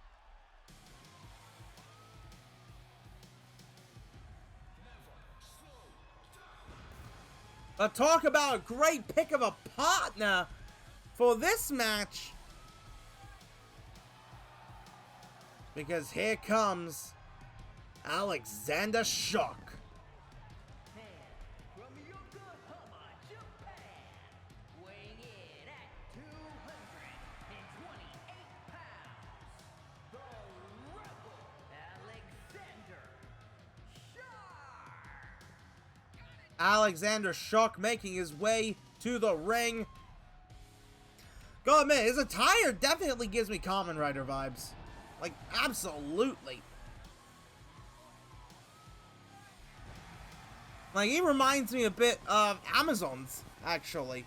But talk about a great pick of a partner for this match. Because here comes Alexander Shock. From Yokohama, Japan, weighing in at 228 pounds, the Rebel Alexander Shark. Alexander Shock making his way to the ring. Gotta admit, his attire definitely gives me Kamen Rider vibes. Like, absolutely. Like, he reminds me a bit of Amazon's, actually.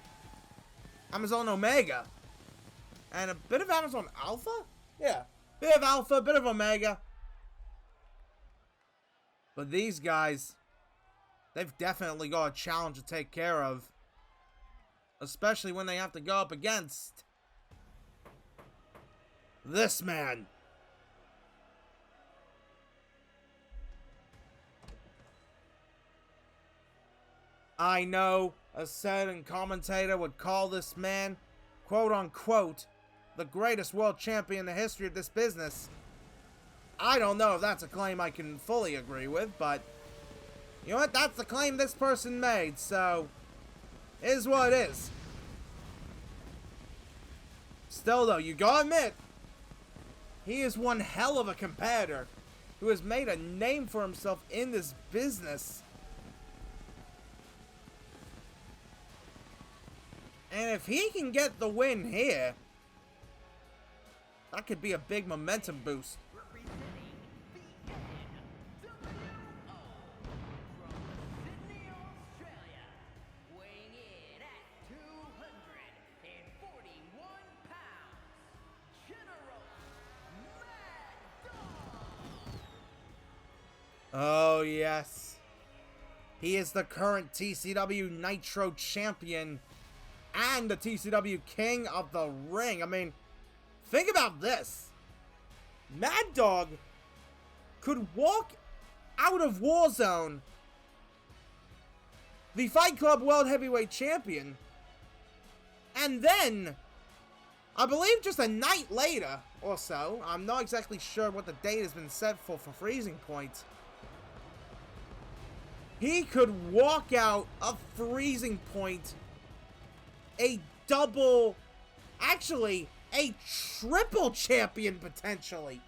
Amazon Omega. And a bit of Amazon Alpha? Yeah. Bit of Alpha, bit of Omega. But these guys, they've definitely got a challenge to take care of. Especially when they have to go up against this man. I know a certain commentator would call this man, quote unquote, the greatest world champion in the history of this business. I don't know if that's a claim I can fully agree with, but you know what? That's the claim this person made, so it is what it is. Still though, you gotta admit, he is one hell of a competitor who has made a name for himself in this business. And if he can get the win here, that could be a big momentum boost. Representing the NWO from Sydney, Australia, weighing in at 241 pounds, General Mad Dog. Oh yes. He is the current TCW Nitro Champion and the TCW King of the Ring. I mean, think about this. Mad Dog could walk out of Warzone the Fight Club World Heavyweight Champion, and then, I believe just a night later or so, I'm not exactly sure what the date has been set for Freezing Point, he could walk out of Freezing Point a double, actually, a triple champion, potentially.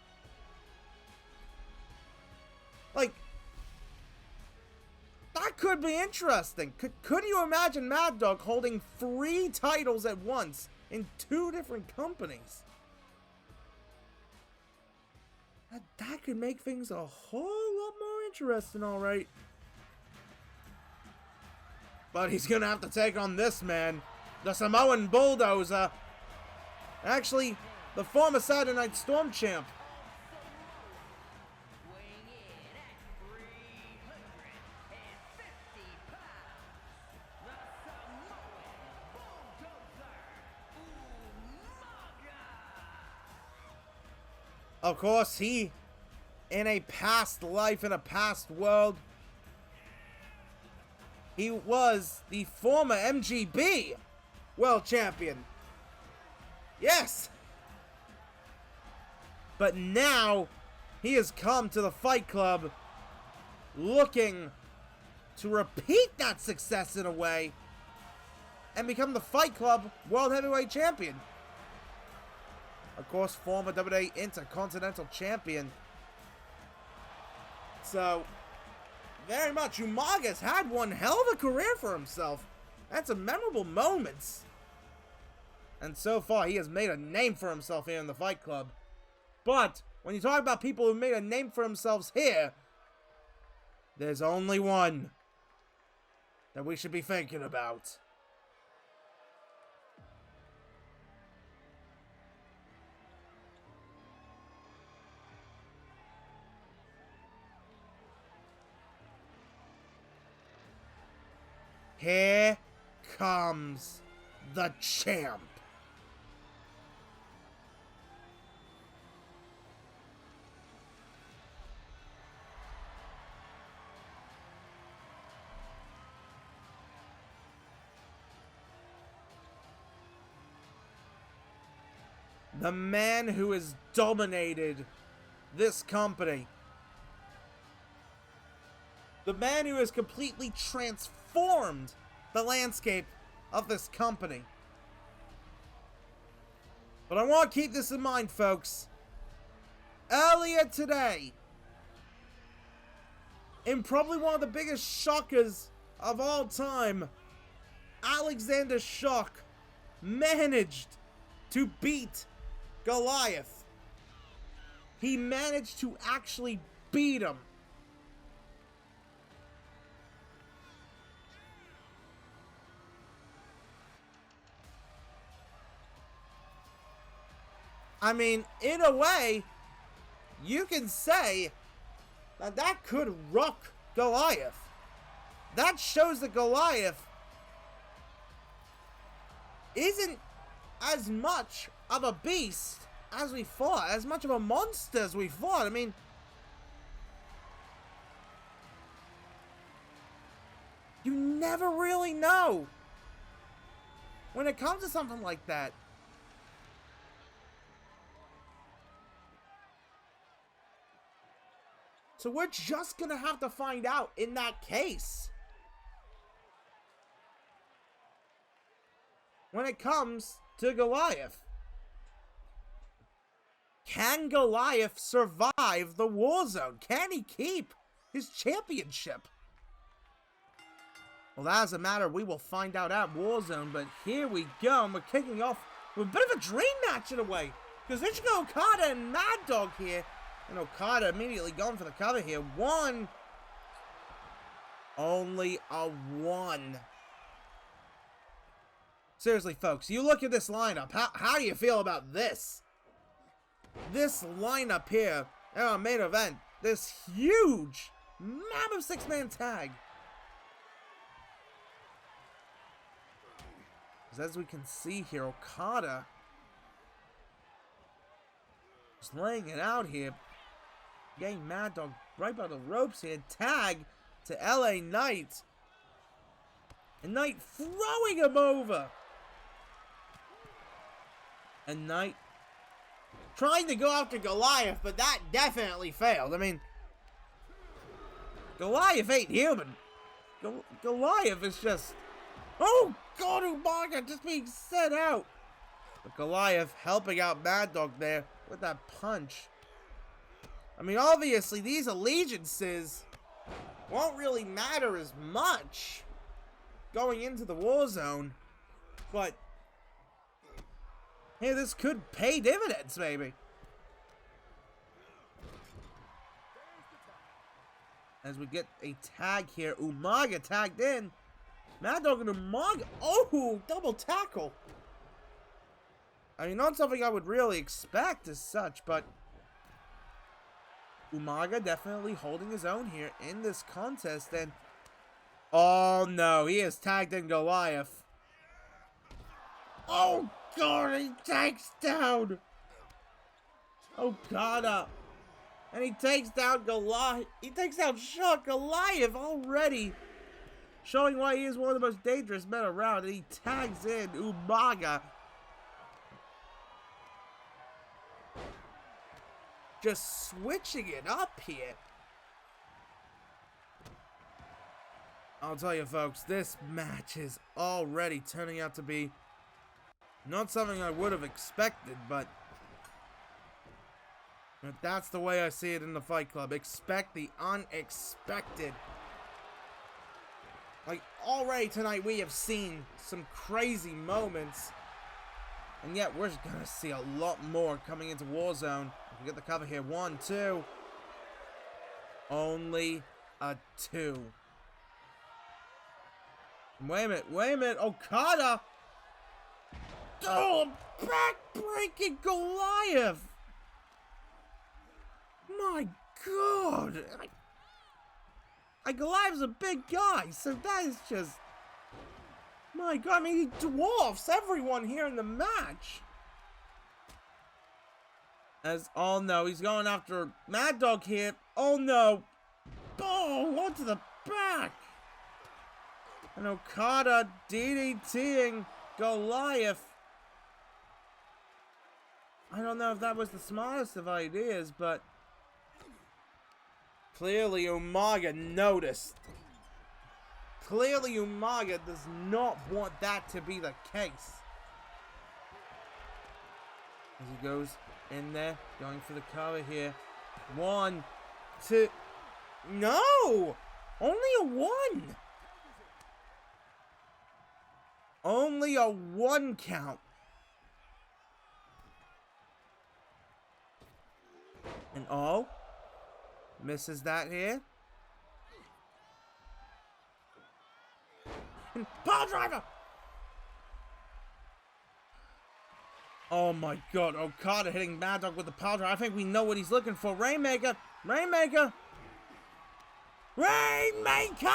Like, that could be interesting. Could you imagine Mad Dog holding 3 titles at once in 2 different companies? That could make things a whole lot more interesting, alright. But he's gonna have to take on this man, the Samoan Bulldozer. Actually, the former Saturday Night Storm champ. Weighing in at 350 pounds, the Samoan Bulldozer, Umaga. Of course, he, in a past life, in a past world, he was the former MGB World Champion. Yes! But now, he has come to the Fight Club looking to repeat that success in a way and become the Fight Club World Heavyweight Champion. Of course, former WWE Intercontinental Champion. So, very much, Umaga's had one hell of a career for himself. Had some memorable moments. And so far, he has made a name for himself here in the Fight Club. But, when you talk about people who made a name for themselves here, there's only one that we should be thinking about. comes the champ. The man who has dominated this company. The man who has completely transformed the landscape of this company. But I want to keep this in mind, folks. Earlier today, in probably one of the biggest shockers of all time, Alexander Shock managed to beat Goliath. He managed to actually beat him. I mean, in a way, you can say that that could rock Goliath. That shows that Goliath isn't as much of a beast as we thought, as much of a monster as we thought. I mean, you never really know when it comes to something like that. So we're just gonna have to find out in that case. When it comes to Goliath. Can Goliath survive the Warzone? Can he keep his championship? Well, that doesn't matter. We will find out at Warzone. But here we go. And we're kicking off with a bit of a dream match in a way. Because Ichigo Okada and Mad Dog here. And Okada immediately going for the cover here. One. Only a one. Seriously, folks, you look at this lineup. How do you feel about this? This lineup here in our main event. This huge, mammoth six-man tag. As we can see here, Okada just laying it out here. Getting Mad Dog right by the ropes here. Tag to LA Knight. And Knight throwing him over. And Knight trying to go after Goliath, but that definitely failed. I mean, Goliath ain't human. Goliath is just... Oh, God, Umaga just being set out. But Goliath helping out Mad Dog there with that punch. I mean, obviously, these allegiances won't really matter as much going into the Warzone. But, hey, this could pay dividends, maybe. As we get a tag here. Umaga tagged in. Mad Dog and Umaga. Oh, double tackle. I mean, not something I would really expect as such, but Umaga definitely holding his own here in this contest. And oh no, he has tagged in Goliath. Oh God, he takes down Okada. And he takes down Goliath. He takes down Shock. Goliath already showing why he is one of the most dangerous men around. And he tags in Umaga. Just switching it up here. I'll tell you, folks, this match is already turning out to be not something I would have expected, but that's the way I see it in the Fight Club. Expect the unexpected. Like, already tonight we have seen some crazy moments, and yet we're gonna see a lot more coming into Warzone. We get the cover here. 1, 2. Only a 2. Wait a minute. Okada! Oh, back-breaking Goliath! My God! Goliath's a big guy, so that is just... My God, I mean, he dwarfs everyone here in the match. Oh no, he's going after Mad Dog here. Oh no. Oh, onto the back. And Okada DDTing Goliath. I don't know if that was the smartest of ideas, but clearly Umaga noticed. Clearly Umaga does not want that to be the case. As he goes in there, going for the cover here. 1, 2. No! Only a 1! Only a 1 count. And oh, misses that here. And power driver! Oh my God, Okada hitting Mad Dog with the power driver. I think we know what he's looking for. Rainmaker! Rainmaker! Rainmaker!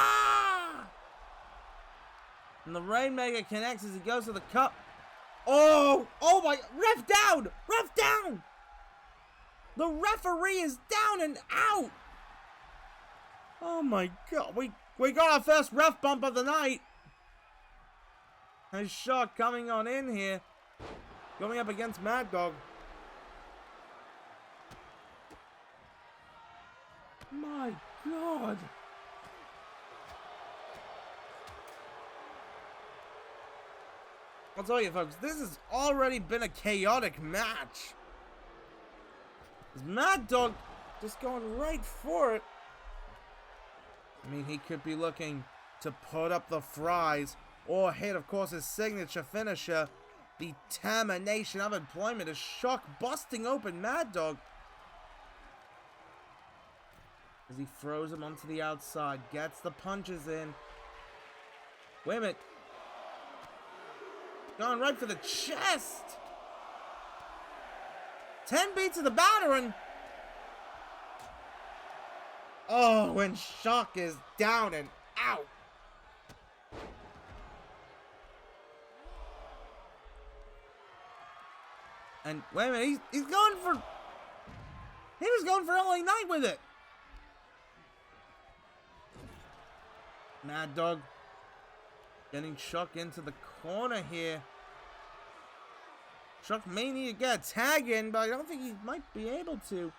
And the Rainmaker connects as he goes to the cup. Oh! Oh my... Ref down! Ref down! The referee is down and out! Oh my God. We got our first ref bump of the night. Nice shot coming on in here. Going up against Mad Dog. My God. I'll tell you folks, this has already been a chaotic match. Mad Dog just going right for it. I mean, he could be looking to put up the fries or hit, of course, his signature finisher, the termination of employment. A shock busting open Mad Dog as he throws him onto the outside, gets the punches in. Wait a minute. Going right for the chest. 10 beats of the battering. Oh, when Shock is down and out. And wait a minute, he's going for... He was going for LA Knight with it. Mad Dog getting Shock into the corner here. Shock may need to get a tag in, but I don't think he might be able to.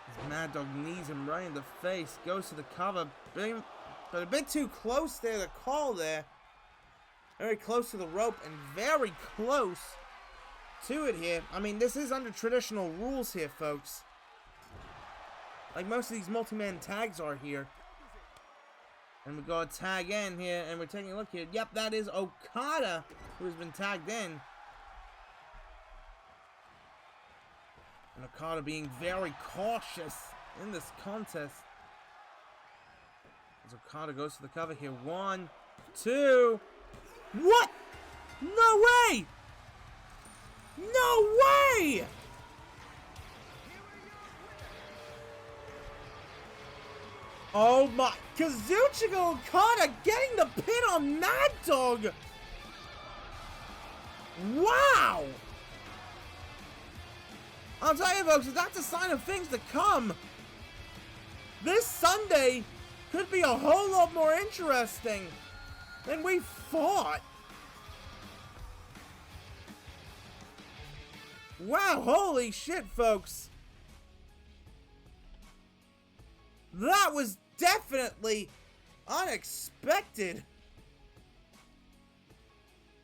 As Mad Dog knees him right in the face, goes to the cover, but a bit too close there to call there. Very close to the rope and very close to it here. I mean, this is under traditional rules here, folks. Like most of these multi-man tags are here. And we got a tag in here, and we're taking a look here. Yep, that is Okada who has been tagged in. And Okada being very cautious in this contest. As Okada goes to the cover here. 1, 2. What? No way! No way! Oh my... Kazuchika Okada getting the pin on Mad Dog! Wow! I'll tell you folks, that's a sign of things to come. This Sunday could be a whole lot more interesting than we thought. Wow, holy shit, folks. That was definitely unexpected.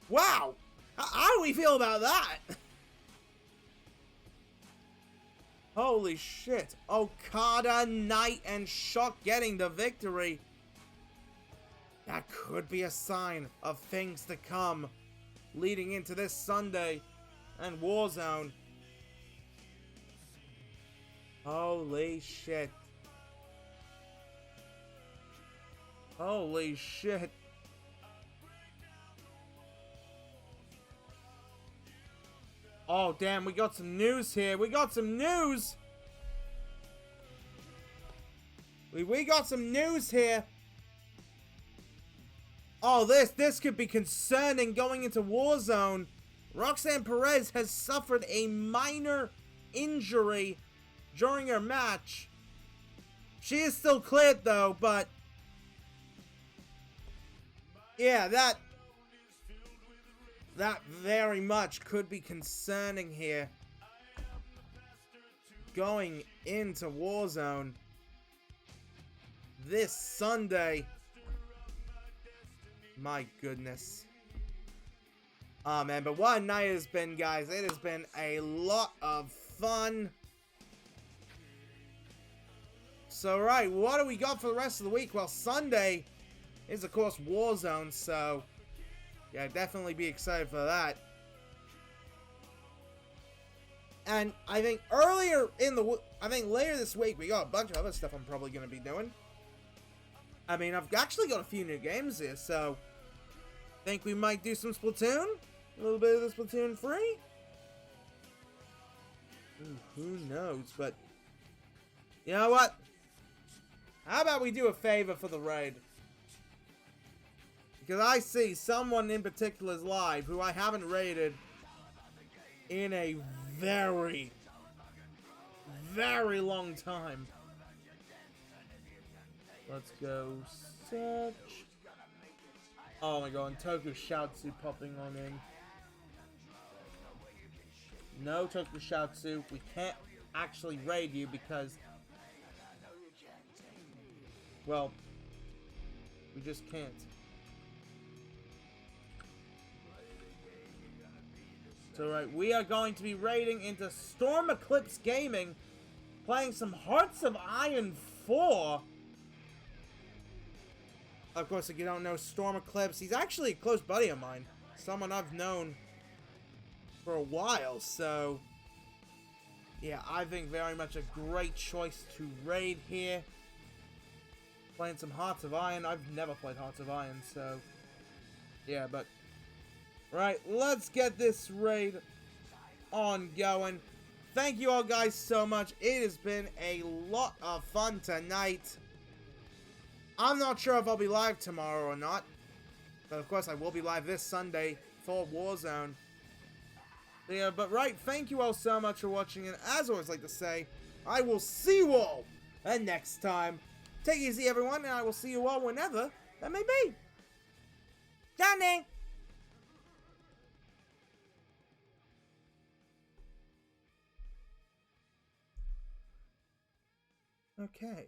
Wow. How do we feel about that? Holy shit. Okada, Knight, and Shock getting the victory. That could be a sign of things to come leading into this Sunday and Warzone. Holy shit. Holy shit. Oh, damn, we got some news here. We got some news. We got some news here. Oh, this could be concerning going into Warzone. Roxanne Perez has suffered a minor injury during her match. She is still cleared though, but yeah, that very much could be concerning here. Going into Warzone this Sunday. My goodness. Oh man, but what a night it has been, guys. It has been a lot of fun. So, right, what do we got for the rest of the week? Well, Sunday is, of course, Warzone, so yeah, definitely be excited for that. And I think later this week, we got a bunch of other stuff I'm probably going to be doing. I mean, I've actually got a few new games here, so I think we might do some Splatoon. A little bit of the Splatoon 3. Ooh, who knows, but you know what? How about we do a favor for the raid? Because I see someone in particular is live who I haven't raided in a very, very long time. Let's go search. Oh my god, and Tokushatsu popping on in. No, Tokushatsu, we can't actually raid you because, well, we just can't. So right, we are going to be raiding into Storm Eclipse Gaming, playing some Hearts of Iron 4. Of course, if you don't know Storm Eclipse, he's actually a close buddy of mine. Someone I've known for a while, so yeah, I think very much a great choice to raid here. Playing some Hearts of Iron. I've never played Hearts of Iron, so yeah, but right, let's get this raid on going. Thank you all guys so much. It has been a lot of fun tonight. I'm not sure if I'll be live tomorrow or not, but of course I will be live this Sunday for Warzone. Yeah, but right, thank you all so much for watching, and as I always like to say, I will see you all next time. Take it easy, everyone, and I will see you all whenever that may be. Johnny! Okay.